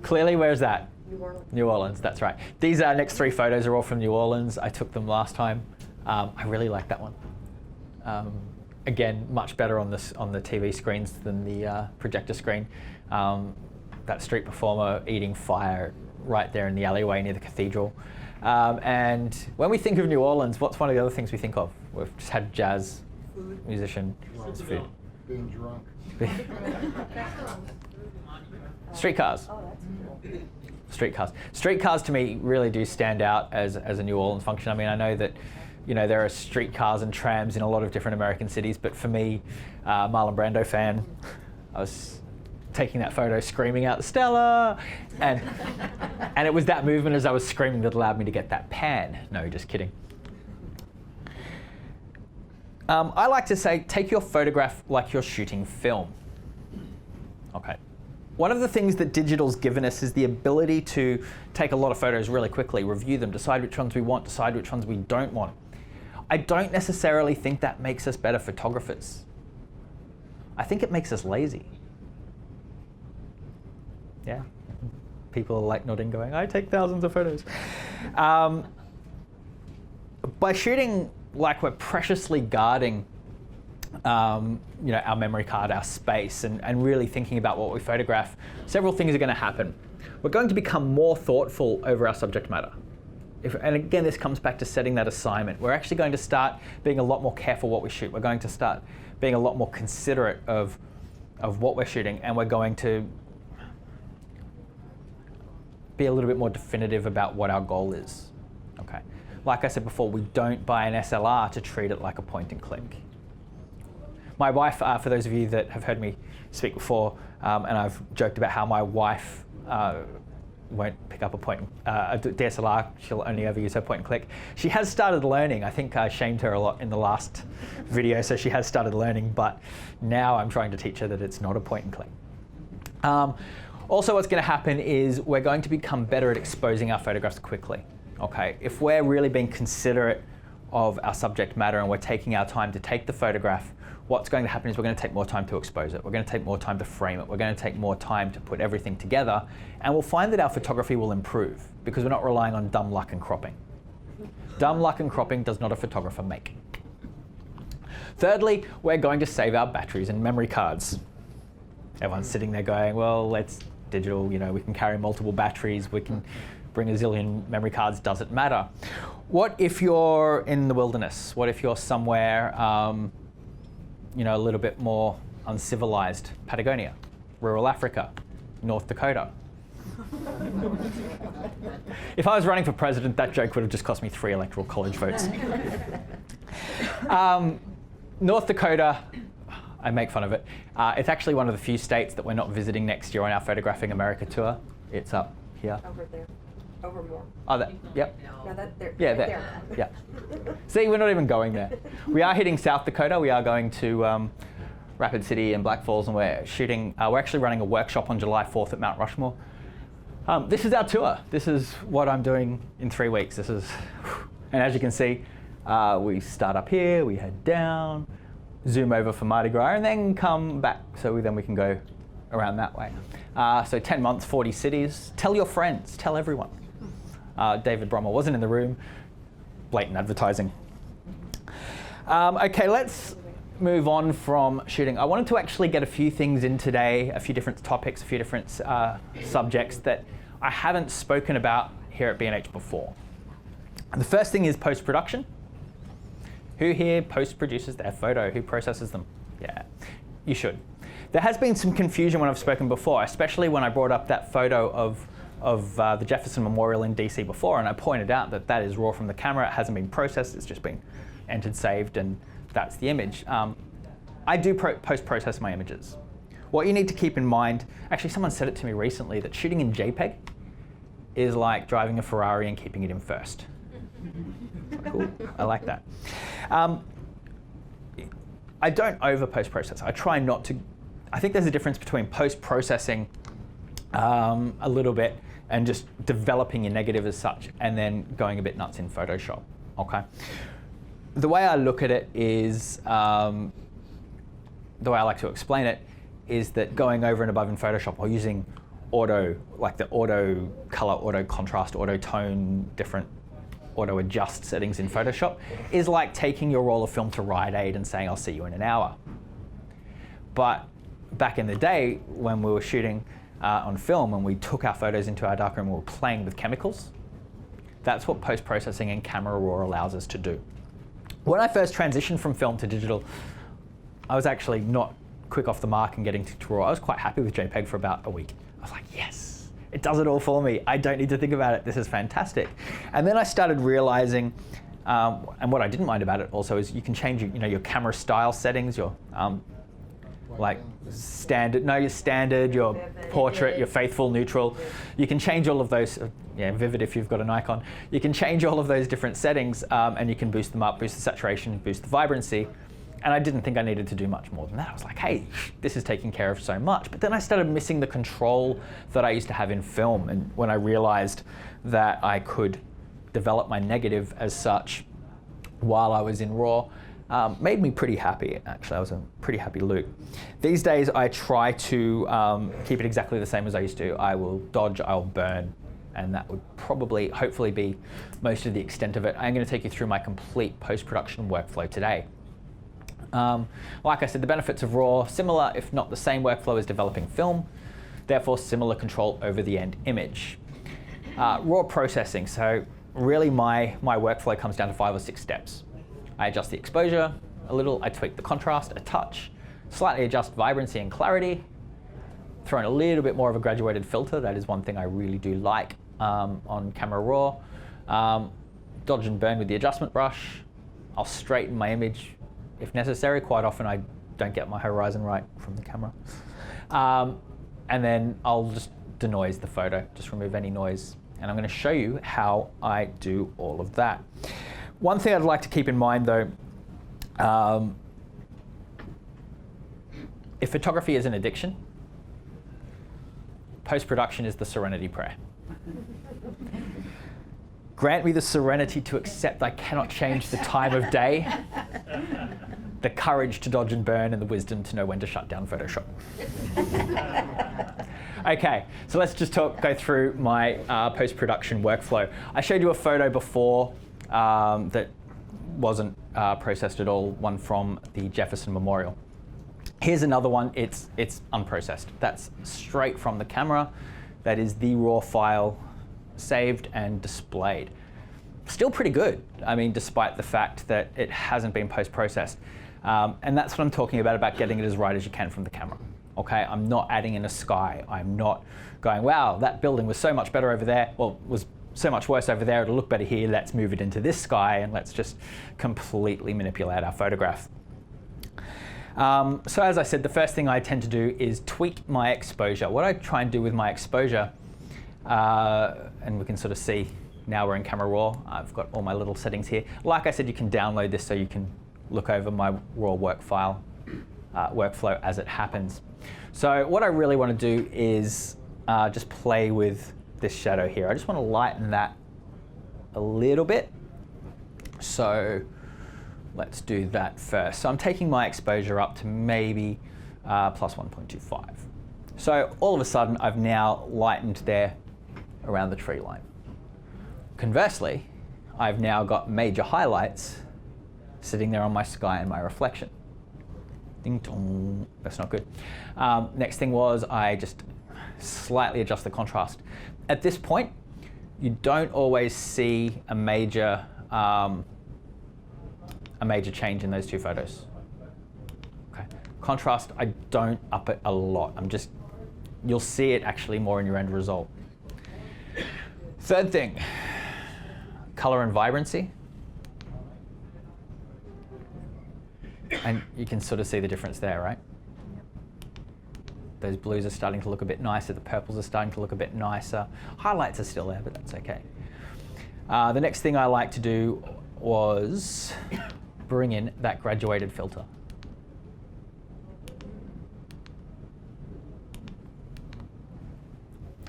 clearly, where's that? New Orleans. New Orleans, that's right. These next 3 photos are all from New Orleans. I took them last time. I really like that one. Again, much better on the TV screens than the projector screen. That street performer eating fire right there in the alleyway near the cathedral. And when we think of New Orleans, what's one of the other things we think of? We've just had jazz, Food. musician, it's food. Being drunk. Streetcars. Oh, that's cool. Streetcars. Streetcars to me really do stand out as a New Orleans function. I mean, I know that there are streetcars and trams in a lot of different American cities, but for me, Marlon Brando fan, I was taking that photo screaming out Stella, and it was that movement as I was screaming that allowed me to get that pan. No, just kidding. I like to say, take your photograph like you're shooting film. Okay. one of the things that digital's given us is the ability to take a lot of photos really quickly, review them, decide which ones we want, decide which ones we don't want. I don't necessarily think that makes us better photographers. I think it makes us lazy. Yeah, people are like nodding, going, I take thousands of photos. By shooting like we're preciously guarding our memory card, our space, and really thinking about what we photograph, several things are going to happen. We're going to become more thoughtful over our subject matter. And again, this comes back to setting that assignment. We're actually going to start being a lot more careful what we shoot. We're going to start being a lot more considerate of what we're shooting, and we're going to be a little bit more definitive about what our goal is. Okay. Like I said before, we don't buy an SLR to treat it like a point and click. My wife, for those of you that have heard me speak before, and I've joked about how my wife won't pick up a DSLR, she'll only ever use her point and click. She has started learning. I think I shamed her a lot in the last video, so she has started learning, but now I'm trying to teach her that it's not a point and click. Also, what's going to happen is we're going to become better at exposing our photographs quickly. Okay, if we're really being considerate of our subject matter and we're taking our time to take the photograph, what's going to happen is we're going to take more time to expose it. We're going to take more time to frame it. We're going to take more time to put everything together, and we'll find that our photography will improve because we're not relying on dumb luck and cropping. Dumb luck and cropping does not a photographer make. Thirdly, we're going to save our batteries and memory cards. Everyone's sitting there going, well, let's digital, we can carry multiple batteries, we can bring a zillion memory cards, doesn't matter. What if you're in the wilderness? What if you're somewhere, a little bit more uncivilized? Patagonia, rural Africa, North Dakota. If I was running for president, that joke would have just cost me 3 electoral college votes. North Dakota, I make fun of it. It's actually one of the few states that we're not visiting next year on our Photographing America tour. It's up here. Over there. Over more. Oh, that, yep. No, that there. Yeah, right there. Yeah. See, we're not even going there. We are hitting South Dakota. We are going to Rapid City and Black Falls, and we're shooting. We're actually running a workshop on July 4th at Mount Rushmore. This is our tour. This is what I'm doing in 3 weeks. And as you can see, we start up here, we head down, zoom over for Mardi Gras, and then come back. So then we can go around that way. So 10 months, 40 cities. Tell your friends, tell everyone. David Brommer wasn't in the room. Blatant advertising. Okay, let's move on from shooting. I wanted to actually get a few things in today, a few different topics, a few different subjects that I haven't spoken about here at B&H before. And the first thing is post-production. Who here post-produces their photo? Who processes them? Yeah, you should. There has been some confusion when I've spoken before, especially when I brought up that photo of the Jefferson Memorial in DC before, and I pointed out that that is raw from the camera. It hasn't been processed. It's just been entered, saved, and that's the image. I do post-process my images. What you need to keep in mind, actually someone said it to me recently, that shooting in JPEG is like driving a Ferrari and keeping it in first. Cool, I like that. I don't over post-process. I try not to. I think there's a difference between post-processing a little bit and just developing your negative as such and then going a bit nuts in Photoshop, okay? The way I look at it is, the way I like to explain it is that going over and above in Photoshop or using auto, like the auto color, auto contrast, auto tone, different auto adjust settings in Photoshop is like taking your roll of film to Rite Aid and saying, I'll see you in an hour. But back in the day when we were shooting on film and we took our photos into our darkroom and we were playing with chemicals, that's what post-processing and camera raw allows us to do. When I first transitioned from film to digital, I was actually not quick off the mark and getting to raw. I was quite happy with JPEG for about a week. I was like, yes, it does it all for me. I don't need to think about it. This is fantastic. And then I started realizing, and what I didn't mind about it also is you can change your camera style settings, your like standard, your standard, your Vivid. portrait, your faithful, neutral. You can change all of those, vivid if you've got an icon. You can change all of those different settings and you can boost them up, boost the saturation, boost the vibrancy. And I didn't think I needed to do much more than that. I was like, hey, this is taking care of so much. But then I started missing the control that I used to have in film. And when I realized that I could develop my negative as such while I was in RAW, made me pretty happy, actually. I was a pretty happy Luke. These days, I try to keep it exactly the same as I used to. I will dodge, I'll burn, and that would probably, hopefully, be most of the extent of it. I'm going to take you through my complete post-production workflow today. Like I said, the benefits of RAW, similar if not the same workflow as developing film, therefore similar control over the end image. RAW processing, so really my workflow comes down to 5 or 6 steps. I adjust the exposure a little, I tweak the contrast a touch, slightly adjust vibrancy and clarity, throw in a little bit more of a graduated filter. That is one thing I really do like on camera RAW. Dodge and burn with the adjustment brush. I'll straighten my image if necessary. Quite often I don't get my horizon right from the camera. And then I'll just denoise the photo, just remove any noise. And I'm going to show you how I do all of that. One thing I'd like to keep in mind though, if photography is an addiction, post-production is the serenity prayer. Grant me the serenity to accept I cannot change the time of day, the courage to dodge and burn, and the wisdom to know when to shut down Photoshop. Okay, so let's just go through my post-production workflow. I showed you a photo before that wasn't processed at all, one from the Jefferson Memorial. Here's another one, it's unprocessed. That's straight from the camera. That is the RAW file saved and displayed. Still pretty good, I mean, despite the fact that it hasn't been post-processed. And that's what I'm talking about getting it as right as you can from the camera. Okay, I'm not adding in a sky. I'm not going, wow, that building was so much better over there. Well, was so much worse over there. It'll look better here. Let's move it into this sky and let's just completely manipulate our photograph. So as I said, the first thing I tend to do is tweak my exposure. What I try and do with my exposure, and we can sort of see now we're in camera RAW. I've got all my little settings here. Like I said, you can download this so you can look over my RAW workflow as it happens. So what I really want to do is just play with this shadow here. I just want to lighten that a little bit. So let's do that first. So I'm taking my exposure up to maybe plus 1.25. So all of a sudden, I've now lightened there around the tree line. Conversely, I've now got major highlights sitting there on my sky and my reflection. Ding dong. That's not good. Next thing was I just slightly adjust the contrast. At this point, you don't always see a major change in those two photos. Okay. Contrast, I don't up it a lot. You'll see it actually more in your end result. Third thing, color and vibrancy. And you can sort of see the difference there, right? Those blues are starting to look a bit nicer. The purples are starting to look a bit nicer. Highlights are still there, but that's okay. The next thing I like to do was bring in that graduated filter.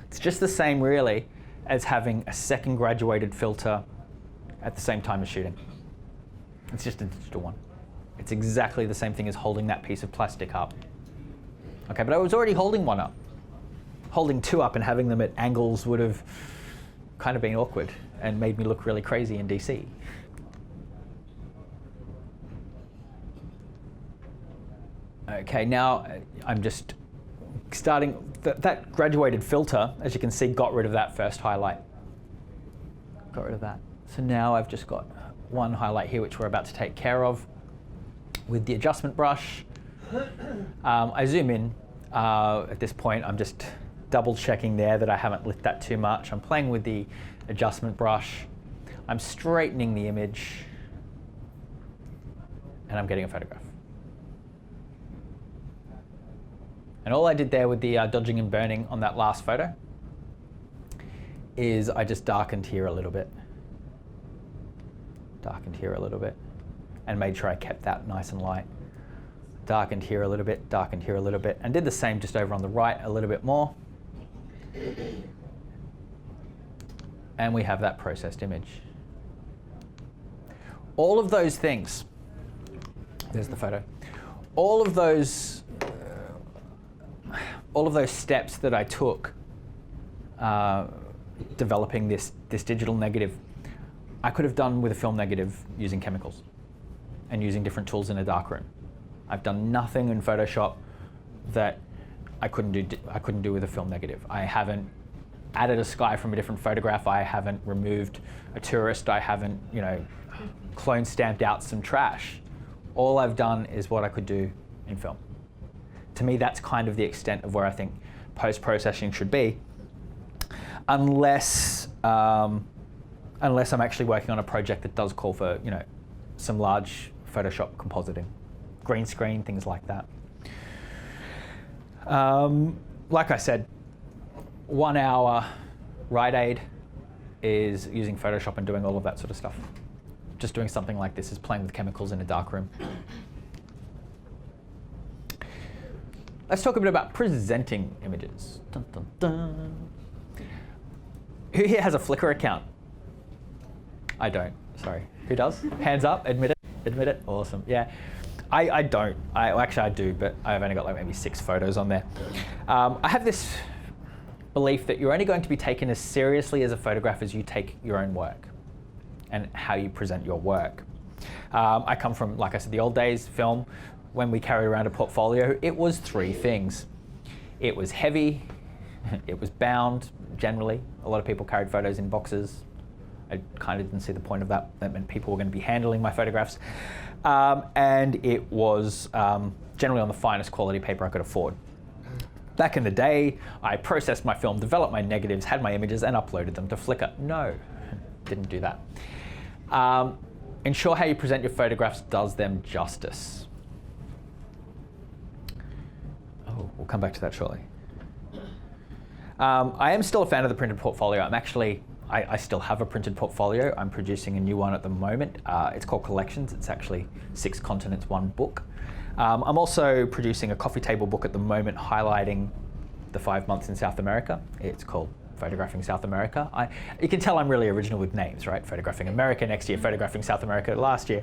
It's just the same, really, as having a second graduated filter at the same time as shooting. It's just a digital one. It's exactly the same thing as holding that piece of plastic up. Okay, but I was already holding one up. Holding two up and having them at angles would have kind of been awkward and made me look really crazy in DC. Okay, now I'm just starting, that graduated filter, as you can see, got rid of that first highlight. Got rid of that. So now I've just got one highlight here, which we're about to take care of with the adjustment brush. I zoom in. At this point, I'm just double checking there that I haven't lit that too much. I'm playing with the adjustment brush. I'm straightening the image, and I'm getting a photograph. And all I did there with the dodging and burning on that last photo is I just darkened here a little bit. Darkened here a little bit, and made sure I kept that nice and light. darkened here a little bit, darkened here a little bit, and did the same just over on the right a little bit more. And we have that processed image. All of those things, there's the photo, all of those steps that I took developing this digital negative, I could have done with a film negative using chemicals and using different tools in a darkroom. I've done nothing in Photoshop that I couldn't do with a film negative. I haven't added a sky from a different photograph. I haven't removed a tourist. I haven't, clone stamped out some trash. All I've done is what I could do in film. To me, that's kind of the extent of where I think post-processing should be, unless I'm actually working on a project that does call for, some large Photoshop compositing, green screen, things like that. Like I said, 1 hour Rite Aid is using Photoshop and doing all of that sort of stuff. Just doing something like this is playing with chemicals in a darkroom. Let's talk a bit about presenting images. Dun, dun, dun. Who here has a Flickr account? I don't, sorry. Who does? Hands up, admit it, admit it, awesome, yeah. I don't, actually I do, but I've only got like maybe 6 photos on there. I have this belief that you're only going to be taken as seriously as a photographer as you take your own work and how you present your work. I come from, like I said, the old days, film. When we carried around a portfolio, it was 3 things. It was heavy, it was bound, generally. A lot of people carried photos in boxes. I kind of didn't see the point of that. That meant people were going to be handling my photographs. And it was generally on the finest quality paper I could afford. Back in the day, I processed my film, developed my negatives, had my images, and uploaded them to Flickr. No, didn't do that. Ensure how you present your photographs does them justice. Oh, we'll come back to that shortly. I am still a fan of the printed portfolio. I still have a printed portfolio. I'm producing a new one at the moment. It's called Collections. It's actually 6 continents, 1 book. I'm also producing a coffee table book at the moment highlighting the 5 months in South America. It's called Photographing South America. You can tell I'm really original with names, right? Photographing America next year, Photographing South America last year.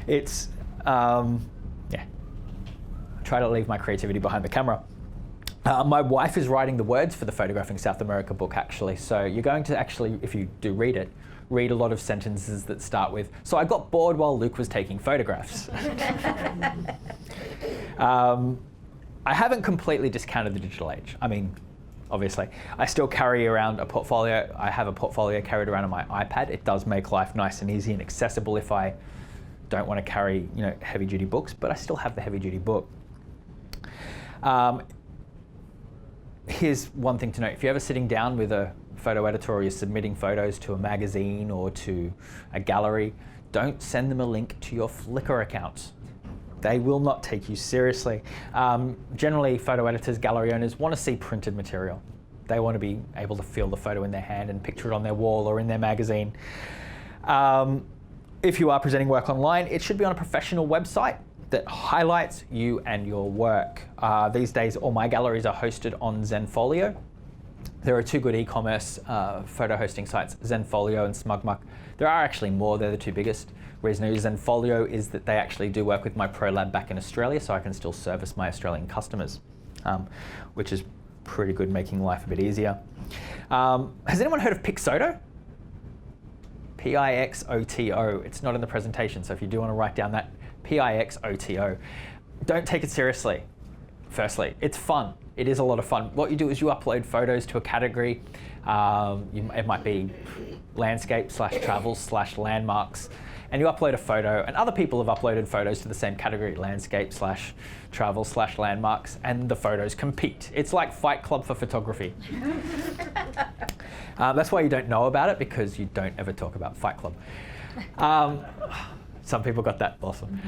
It's, yeah, try to leave my creativity behind the camera. My wife is writing the words for the Photographing South America book, actually. So you're going to actually, if you do read it, read a lot of sentences that start with, "So I got bored while Luke was taking photographs." I haven't completely discounted the digital age. I mean, obviously, I still carry around a portfolio. I have a portfolio carried around on my iPad. It does make life nice and easy and accessible if I don't want to carry, heavy-duty books, but I still have the heavy-duty book. Here's one thing to note. If you're ever sitting down with a photo editor or you're submitting photos to a magazine or to a gallery, don't send them a link to your Flickr account. They will not take you seriously. Generally, photo editors, gallery owners want to see printed material. They want to be able to feel the photo in their hand and picture it on their wall or in their magazine. If you are presenting work online, it should be on a professional website that highlights you and your work. These days, all my galleries are hosted on Zenfolio. There are 2 good e-commerce photo hosting sites, Zenfolio and SmugMuck. There are actually more, they're the 2 biggest. Reason I use Zenfolio is that they actually do work with my Pro Lab back in Australia, so I can still service my Australian customers, which is pretty good, making life a bit easier. Has anyone heard of Pixoto? P-I-X-O-T-O. It's not in the presentation, so if you do want to write down that, P-I-X-O-T-O. Don't take it seriously, firstly. It's fun. It is a lot of fun. What you do is you upload photos to a category. It might be landscape/travel/landmarks. And you upload a photo, and other people have uploaded photos to the same category, landscape/travel/landmarks, and the photos compete. It's like Fight Club for photography. That's why you don't know about it, because you don't ever talk about Fight Club. Some people got that, awesome.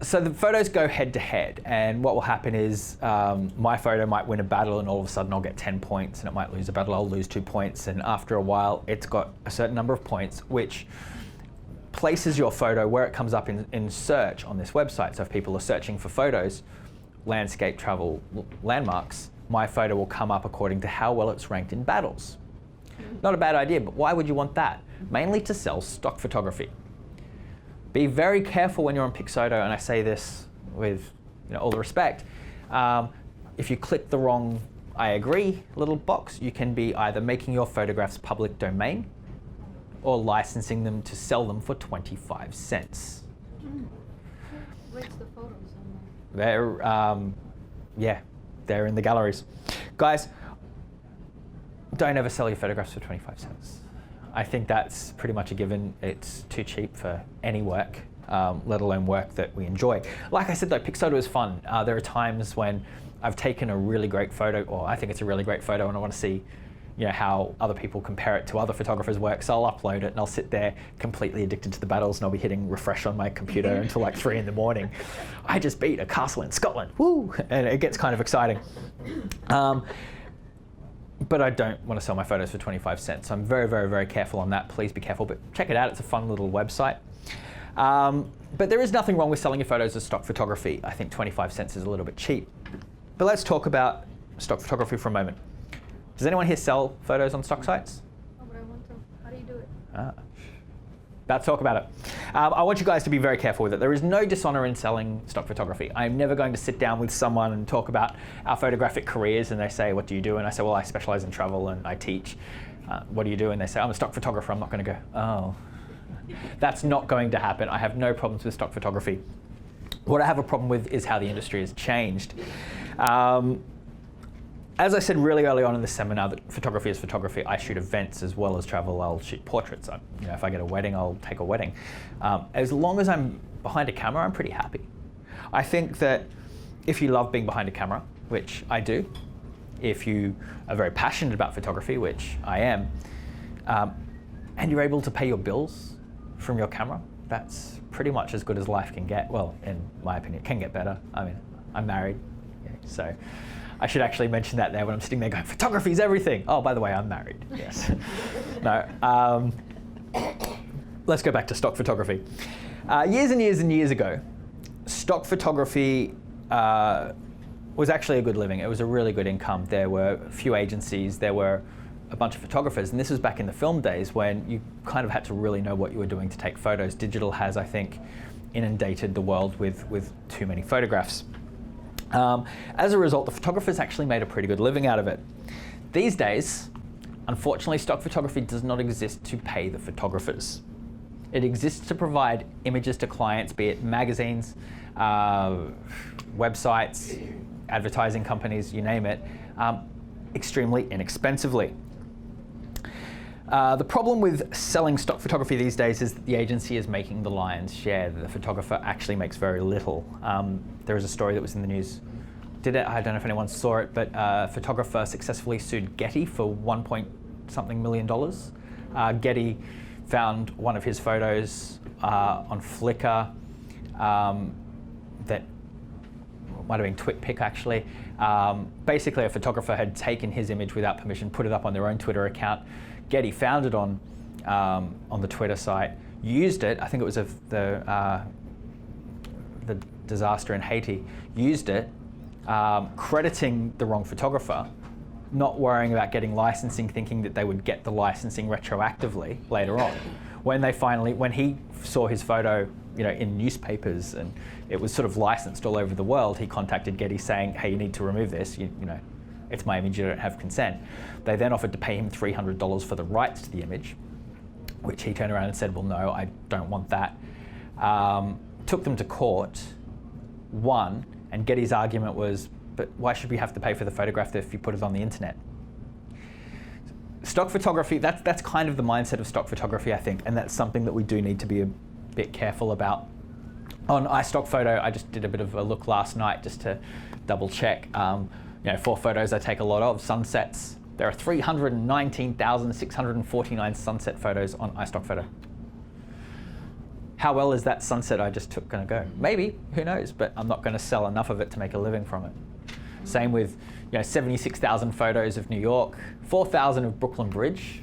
So the photos go head to head, and what will happen is my photo might win a battle, and all of a sudden I'll get 10 points, and it might lose a battle, I'll lose 2 points, and after a while it's got a certain number of points, which places your photo where it comes up in search on this website. So if people are searching for photos, landscape, travel, landmarks, my photo will come up according to how well it's ranked in battles. Not a bad idea, but why would you want that? Mainly to sell stock photography. Be very careful when you're on Pixoto, and I say this with all the respect. If you click the wrong I agree little box, you can be either making your photographs public domain or licensing them to sell them for 25 cents. Where's the photos on They're, they're in the galleries. Guys, don't ever sell your photographs for 25 cents. I think that's pretty much a given. It's too cheap for any work, let alone work that we enjoy. Like I said though, Pixoto is fun. There are times when I've taken a really great photo, or I think it's a really great photo, and I want to see how other people compare it to other photographers' work, so I'll upload it and I'll sit there completely addicted to the battles, and I'll be hitting refresh on my computer until like 3 in the morning. I just beat a castle in Scotland, woo! And it gets kind of exciting. But I don't want to sell my photos for 25 cents. So I'm very, very, very careful on that. Please be careful, but check it out. It's a fun little website. But there is nothing wrong with selling your photos as stock photography. I think 25 cents is a little bit cheap. But let's talk about stock photography for a moment. Does anyone here sell photos on stock sites? Oh, but I want to. How do you do it? About to talk about it. I want you guys to be very careful with it. There is no dishonor in selling stock photography. I'm never going to sit down with someone and talk about our photographic careers, and they say, what do you do? And I say, well, I specialize in travel and I teach. What do you do? And they say, I'm a stock photographer. I'm not going to go, oh. That's not going to happen. I have no problems with stock photography. What I have a problem with is how the industry has changed. As I said really early on in the seminar, that photography is photography. I shoot events as well as travel. I'll shoot portraits. If I get a wedding, I'll take a wedding. As long as I'm behind a camera, I'm pretty happy. I think that if you love being behind a camera, which I do, if you are very passionate about photography, which I am, and you're able to pay your bills from your camera, that's pretty much as good as life can get. Well, in my opinion, it can get better. I mean, I'm married, so I should actually mention that there when I'm sitting there going, photography is everything. Oh, by the way, I'm married, yes. No, let's go back to stock photography. Years and years and years ago, stock photography was actually a good living. It was a really good income. There were a few agencies, there were a bunch of photographers, and this was back in the film days when you kind of had to really know what you were doing to take photos. Digital has, I think, inundated the world with too many photographs. As a result, the photographers actually made a pretty good living out of it. These days, unfortunately, stock photography does not exist to pay the photographers. It exists to provide images to clients, be it magazines, websites, advertising companies, you name it, extremely inexpensively. The problem with selling stock photography these days is that the agency is making the lion's share. The photographer actually makes very little. There was a story that was in the news. I don't know if anyone saw it, but a photographer successfully sued Getty for $1.something million. Getty found one of his photos on Flickr that might have been TwitPic actually. Basically, a photographer had taken his image without permission, put it up on their own Twitter account. Getty found it on the Twitter site, used it. I think it was the disaster in Haiti. Used it, crediting the wrong photographer, not worrying about getting licensing, thinking that they would get the licensing retroactively later on. When he saw his photo, in newspapers and it was sort of licensed all over the world, he contacted Getty saying, "Hey, you need to remove this. It's my image, you don't have consent." They then offered to pay him $300 for the rights to the image, which he turned around and said, "Well, no, I don't want that." Took them to court, won, and Getty's argument was, "But why should we have to pay for the photograph if you put it on the internet?" Stock photography, that's kind of the mindset of stock photography, I think, and that's something that we do need to be a bit careful about. On iStock Photo, I just did a bit of a look last night just to double check. 4 photos I take a lot of, sunsets. There are 319,649 sunset photos on iStock Photo. How well is that sunset I just took going to go? Maybe, who knows, but I'm not going to sell enough of it to make a living from it. Same with 76,000 photos of New York, 4,000 of Brooklyn Bridge.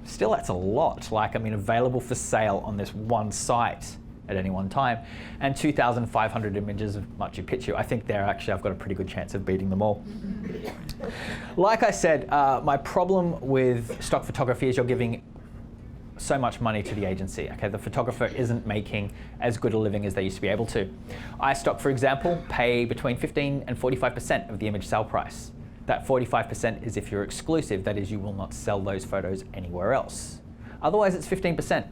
Still, that's a lot. Like, I mean, available for sale on this one site at any one time, and 2,500 images of Machu Picchu. I think there actually I've got a pretty good chance of beating them all. Like I said, my problem with stock photography is you're giving so much money to the agency. Okay, the photographer isn't making as good a living as they used to be able to. iStock, for example, pay between 15 and 45% of the image sale price. That 45% is if you're exclusive, that is, you will not sell those photos anywhere else. Otherwise, it's 15%.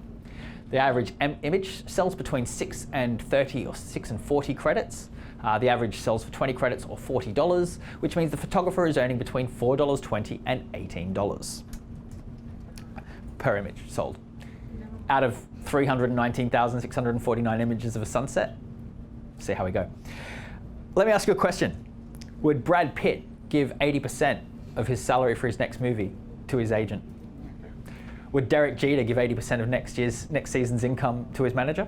The average image sells between 6 and 30 or 6 and 40 credits. The average sells for 20 credits or $40, which means the photographer is earning between $4.20 and $18 per image sold. Out of 319,649 images of a sunset, see how we go. Let me ask you a question. Would Brad Pitt give 80% of his salary for his next movie to his agent? Would Derek Jeter give 80% of next season's income to his manager?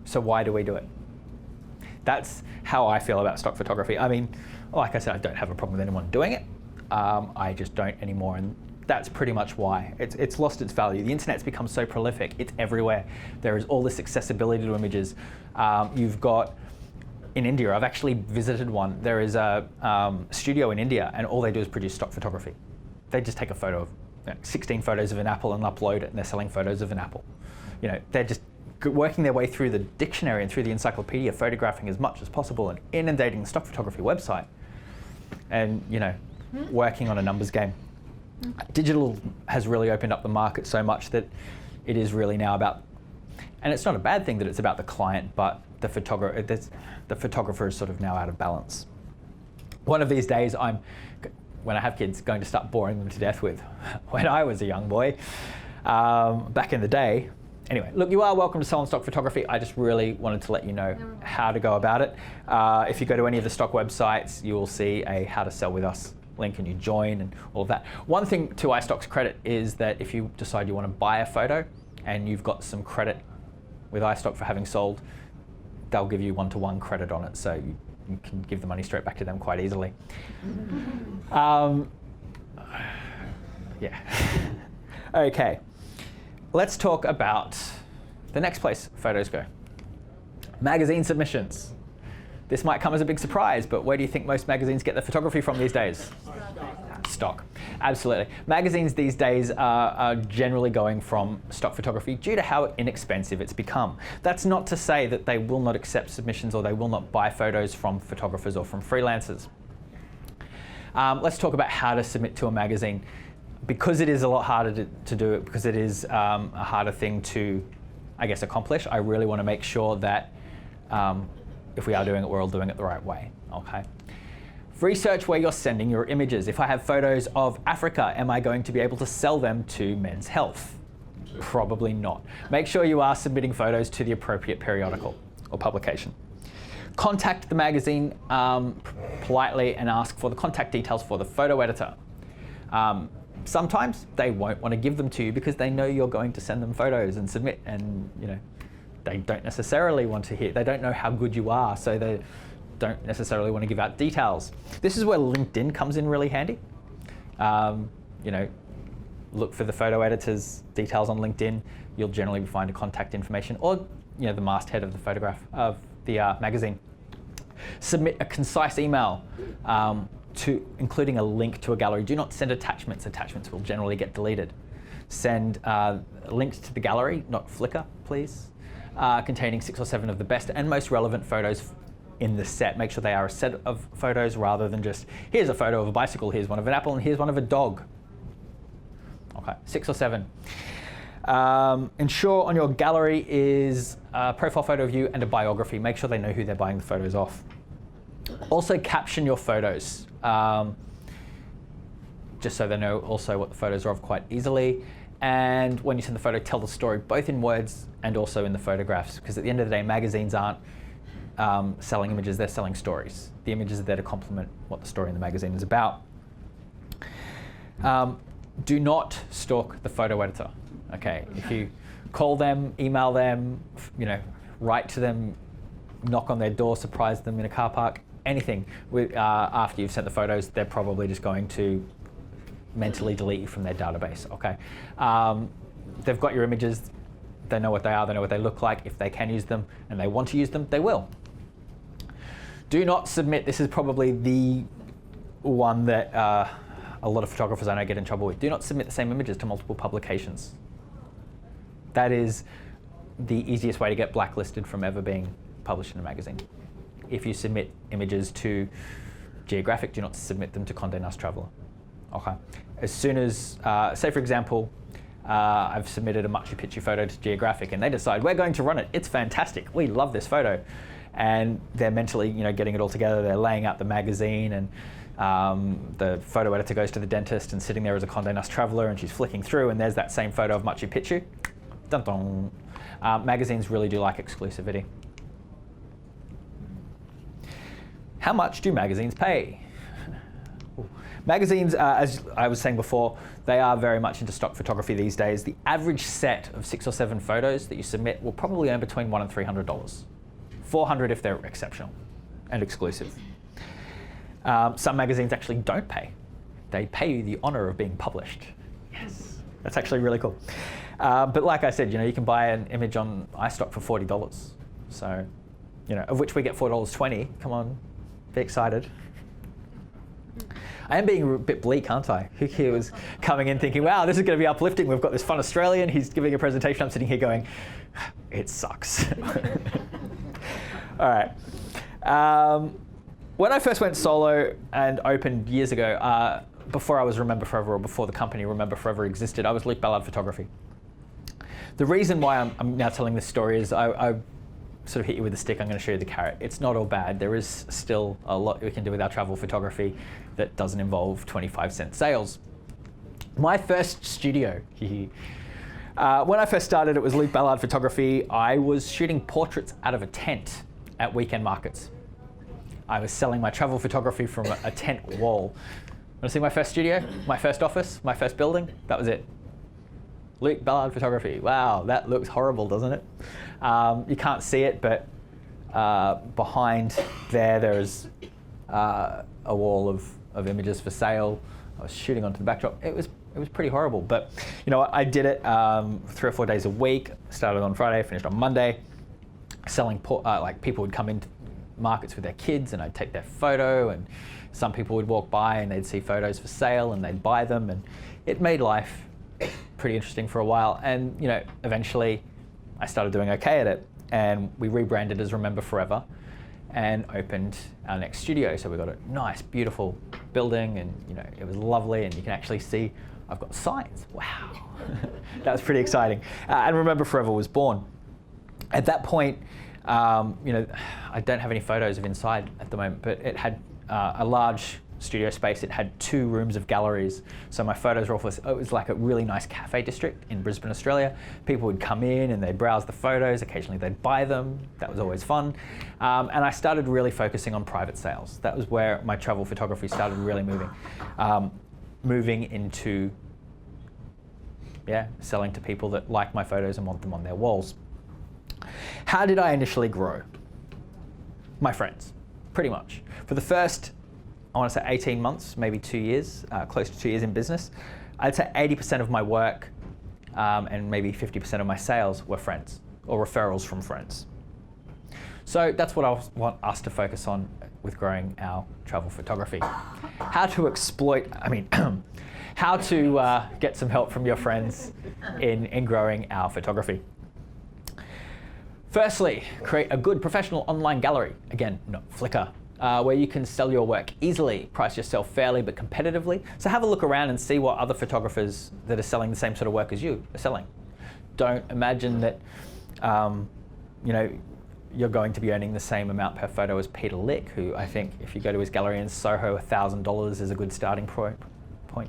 So why do we do it? That's how I feel about stock photography. I mean, like I said, I don't have a problem with anyone doing it. I just don't anymore, and that's pretty much why. It's lost its value. The internet's become so prolific. It's everywhere. There is all this accessibility to images. You've got, in India, I've actually visited one. There is a studio in India, and all they do is produce stock photography. They just take a photo of 16 photos of an apple and upload it, and they're selling photos of an apple. You know, they're just working their way through the dictionary and through the encyclopedia, photographing as much as possible and inundating the stock photography website, and working on a numbers game. Digital has really opened up the market so much that it is really now about, and it's not a bad thing that it's about the client, but the photographer is sort of now out of balance. One of these days, when I have kids, going to start boring them to death with when I was a young boy, back in the day. Anyway, look, you are welcome to sell on stock photography. I just really wanted to let you know how to go about it. If you go to any of the stock websites, you will see a how to sell with us link, and you join and all of that. One thing to iStock's credit is that if you decide you want to buy a photo and you've got some credit with iStock for having sold, they'll give you one-to-one credit on it, so you can give the money straight back to them quite easily. Yeah. Okay. Let's talk about the next place photos go. Magazine submissions. This might come as a big surprise, but where do you think most magazines get their photography from these days? Stock. Absolutely. Magazines these days are generally going from stock photography due to how inexpensive it's become. That's not to say that they will not accept submissions or they will not buy photos from photographers or from freelancers. Let's talk about how to submit to a magazine. Because it is a lot harder to do it, because it is a harder thing to, I guess, accomplish, I really want to make sure that if we are doing it, we're all doing it the right way, okay? Research where you're sending your images. If I have photos of Africa, am I going to be able to sell them to Men's Health? Probably not. Make sure you are submitting photos to the appropriate periodical or publication. Contact the magazine politely and ask for the contact details for the photo editor. Sometimes they won't want to give them to you because they know you're going to send them photos and submit, and they don't necessarily want to hear. They don't know how good you are, so they don't necessarily want to give out details. This is where LinkedIn comes in really handy. Look for the photo editor's details on LinkedIn. You'll generally find a contact information or the masthead of the photograph of the magazine. Submit a concise email including a link to a gallery. Do not send attachments. Attachments will generally get deleted. Send links to the gallery, not Flickr, please, containing 6 or 7 of the best and most relevant photos in the set. Make sure they are a set of photos rather than just, here's a photo of a bicycle, here's one of an apple, and here's one of a dog. Okay, 6 or 7. Ensure on your gallery is a profile photo of you and a biography. Make sure they know who they're buying the photos off. Also caption your photos, just so they know also what the photos are of quite easily. And when you send the photo, tell the story both in words and also in the photographs, because at the end of the day, magazines aren't selling images, they're selling stories. The images are there to complement what the story in the magazine is about. Do not stalk the photo editor. Okay, if you call them, email them, write to them, knock on their door, surprise them in a car park, anything after you've sent the photos, they're probably just going to mentally delete you from their database, okay? They've got your images, they know what they are, they know what they look like. If they can use them and they want to use them, they will. Do not submit, this is probably the one that a lot of photographers I know get in trouble with. Do not submit the same images to multiple publications. That is the easiest way to get blacklisted from ever being published in a magazine. If you submit images to Geographic, do not submit them to Condé Nast Traveler. Okay. As soon as, say for example, I've submitted a Machu Picchu photo to Geographic and they decide, we're going to run it, it's fantastic, we love this photo. And they're mentally, getting it all together, they're laying out the magazine, and the photo editor goes to the dentist and sitting there as a Condé Nast Traveler, and she's flicking through and there's that same photo of Machu Picchu. Dun dun. Magazines really do like exclusivity. How much do magazines pay? Magazines, as I was saying before, they are very much into stock photography these days. The average set of 6 or 7 photos that you submit will probably earn between $100 and $300. $400 if they're exceptional and exclusive. Some magazines actually don't pay. They pay you the honor of being published. Yes, that's actually really cool. But like I said, you can buy an image on iStock for $40. So, of which we get $4.20. Come on, be excited. I am being a bit bleak, aren't I? Who here was coming in thinking, wow, this is going to be uplifting. We've got this fun Australian. He's giving a presentation. I'm sitting here going, it sucks. All right. When I first went solo and opened years ago, before I was Remember Forever or before the company Remember Forever existed, I was Luke Ballard Photography. The reason why I'm now telling this story is I sort of hit you with a stick, I'm going to show you the carrot. It's not all bad. There is still a lot we can do with our travel photography that doesn't involve 25-cent sales. My first studio, when I first started, it was Luke Ballard Photography. I was shooting portraits out of a tent at weekend markets. I was selling my travel photography from a tent wall. Want to see my first studio, my first office, my first building? That was it. Luke Ballard Photography. Wow, that looks horrible, doesn't it? You can't see it, but behind there's a wall of images for sale. I was shooting onto the backdrop. It was pretty horrible, but I did it 3 or 4 days a week. Started on Friday, finished on Monday. Selling like people would come into markets with their kids, and I'd take their photo, and some people would walk by and they'd see photos for sale and they'd buy them, and it made life pretty interesting for a while. And eventually I started doing okay at it, and we rebranded as Remember Forever and opened our next studio. So we got a nice, beautiful building, and it was lovely, and you can actually see I've got signs. Wow, that was pretty exciting. And Remember Forever was born. At that point, I don't have any photos of inside at the moment, but it had a large studio space. It had 2 rooms of galleries. So my photos were all it was like a really nice cafe district in Brisbane, Australia. People would come in and they'd browse the photos. Occasionally they'd buy them. That was always fun. And I started really focusing on private sales. That was where my travel photography started really moving. Moving into, selling to people that like my photos and want them on their walls. How did I initially grow? My friends, pretty much. For the first, I want to say 18 months, maybe 2 years, close to 2 years in business, I'd say 80% of my work and maybe 50% of my sales were friends or referrals from friends. So that's what I want us to focus on with growing our travel photography. How to exploit, how to get some help from your friends in growing our photography. Firstly, create a good professional online gallery. Again, not Flickr, where you can sell your work easily, price yourself fairly but competitively. So have a look around and see what other photographers that are selling the same sort of work as you are selling. Don't imagine that you're going to be earning the same amount per photo as Peter Lick, who I think if you go to his gallery in Soho, $1,000 is a good starting point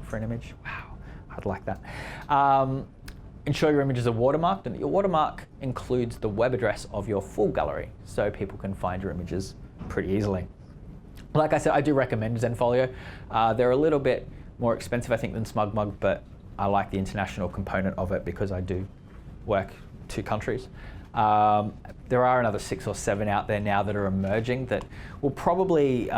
for an image. Wow, I'd like that. Ensure your images are watermarked, and your watermark includes the web address of your full gallery, so people can find your images pretty easily. Like I said, I do recommend Zenfolio. They're a little bit more expensive, I think, than SmugMug, but I like the international component of it because I do work 2 countries. There are another 6 or 7 out there now that are emerging that will probably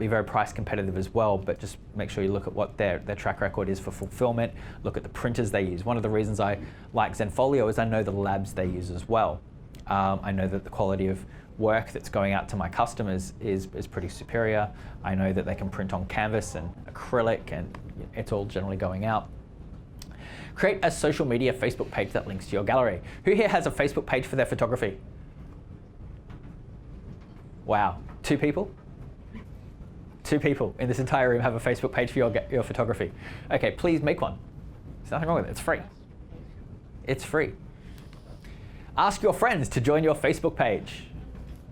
be very price competitive as well, but just make sure you look at what their track record is for fulfillment, look at the printers they use. One of the reasons I like Zenfolio is I know the labs they use as well. I know that the quality of work that's going out to my customers is pretty superior. I know that they can print on canvas and acrylic, and it's all generally going out. Create a social media Facebook page that links to your gallery. Who here has a Facebook page for their photography? Wow, 2 people? 2 people in this entire room have a Facebook page for your photography. Okay, please make one. There's nothing wrong with it, it's free. It's free. Ask your friends to join your Facebook page.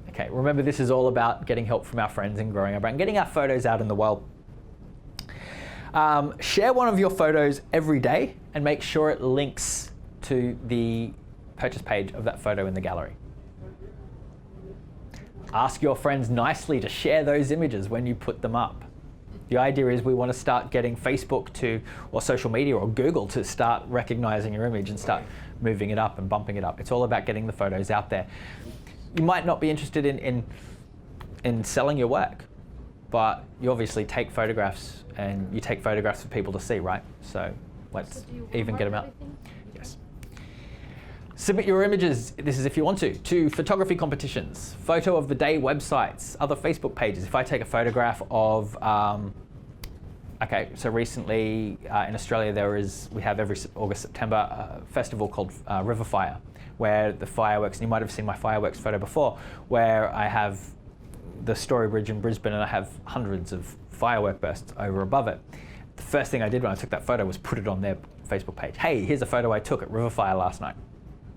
Okay, remember this is all about getting help from our friends and growing our brand, getting our photos out in the world. Share one of your photos every day and make sure it links to the purchase page of that photo in the gallery. Ask your friends nicely to share those images when you put them up. The idea is we want to start getting Facebook to, or social media or Google to start recognizing your image and start moving it up and bumping it up. It's all about getting the photos out there. You might not be interested in selling your work, but you obviously take photographs, and you take photographs for people to see, right? So let's even get them out. Yes. Submit your images, this is if you want to photography competitions, photo of the day websites, other Facebook pages. If I take a photograph of, okay, so recently in Australia we have every August, September a festival called River Fire, where the fireworks, and you might have seen my fireworks photo before, where I have the Story Bridge in Brisbane and I have hundreds of firework bursts over above it. The first thing I did when I took that photo was put it on their Facebook page. Hey, here's a photo I took at River Fire last night.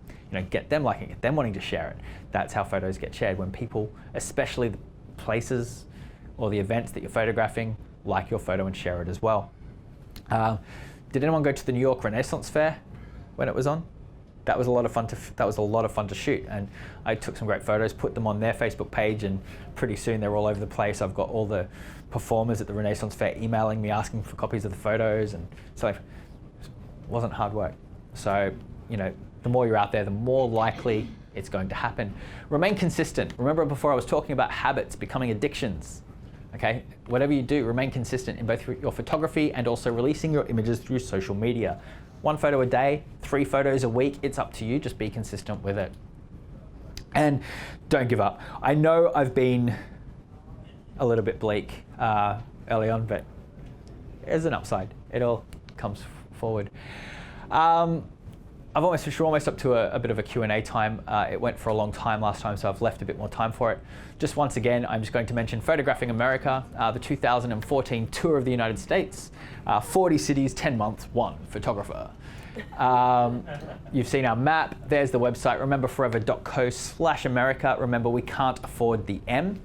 You know, get them liking it, them wanting to share it. That's how photos get shared, when people, especially the places or the events that you're photographing, like your photo and share it as well. Did anyone go to the New York Renaissance Fair when it was on? That was a lot of fun to shoot, and I took some great photos, put them on their Facebook page, and pretty soon they're all over the place. I've got all the performers at the Renaissance Fair emailing me asking for copies of the photos, and so it wasn't hard work. So, you know, the more you're out there, the more likely it's going to happen. Remain consistent. Remember before I was talking about habits becoming addictions. Okay, whatever you do, remain consistent in both your photography and also releasing your images through social media. 1 photo a day, 3 photos a week, it's up to you, just be consistent with it. And don't give up. I know I've been a little bit bleak early on, but there's an upside. It all comes forward. We're almost up to a bit of a Q&A time. It went for a long time last time, so I've left a bit more time for it. Just once again, I'm just going to mention Photographing America, the 2014 tour of the United States, 40 cities, 10 months, 1 photographer. You've seen our map. There's the website, rememberforever.co/America. Remember, we can't afford the M.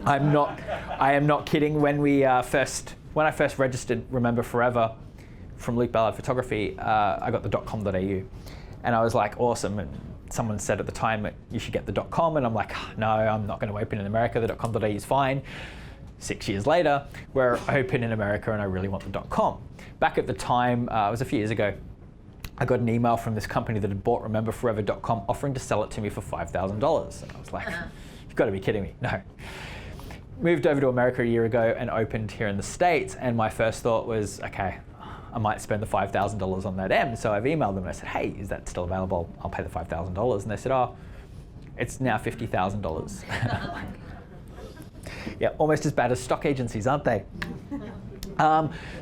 I am not kidding. When I first registered Remember Forever from Luke Ballard Photography, I got the .com.au, and I was like, awesome. And someone said at the time that you should get the .com, and I'm like, no, I'm not going to open in America. The .com.au is fine. 6 years later, we're open in America, and I really want the .com. Back at the time, it was a few years ago, I got an email from this company that had bought RememberForever.com offering to sell it to me for $5,000. And I was like, you've got to be kidding me. No. Moved over to America a year ago and opened here in the States, and my first thought was, okay, I might spend the $5,000 on that M. So I've emailed them and I said, hey, is that still available? I'll pay the $5,000. And they said, oh, it's now $50,000. Yeah, almost as bad as stock agencies, aren't they?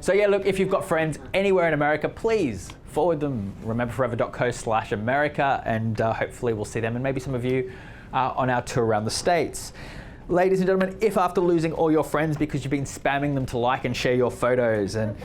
So yeah, look, if you've got friends anywhere in America, please forward them rememberforever.co/America, and hopefully we'll see them, and maybe some of you on our tour around the States. Ladies and gentlemen, if after losing all your friends because you've been spamming them to like and share your photos, and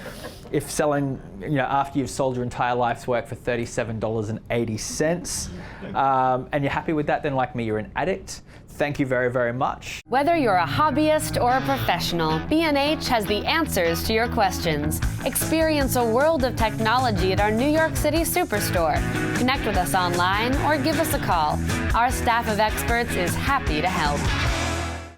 if selling, after you've sold your entire life's work for $37.80, and you're happy with that, then like me, you're an addict. Thank you very, very much. Whether you're a hobbyist or a professional, B&H has the answers to your questions. Experience a world of technology at our New York City Superstore. Connect with us online or give us a call. Our staff of experts is happy to help.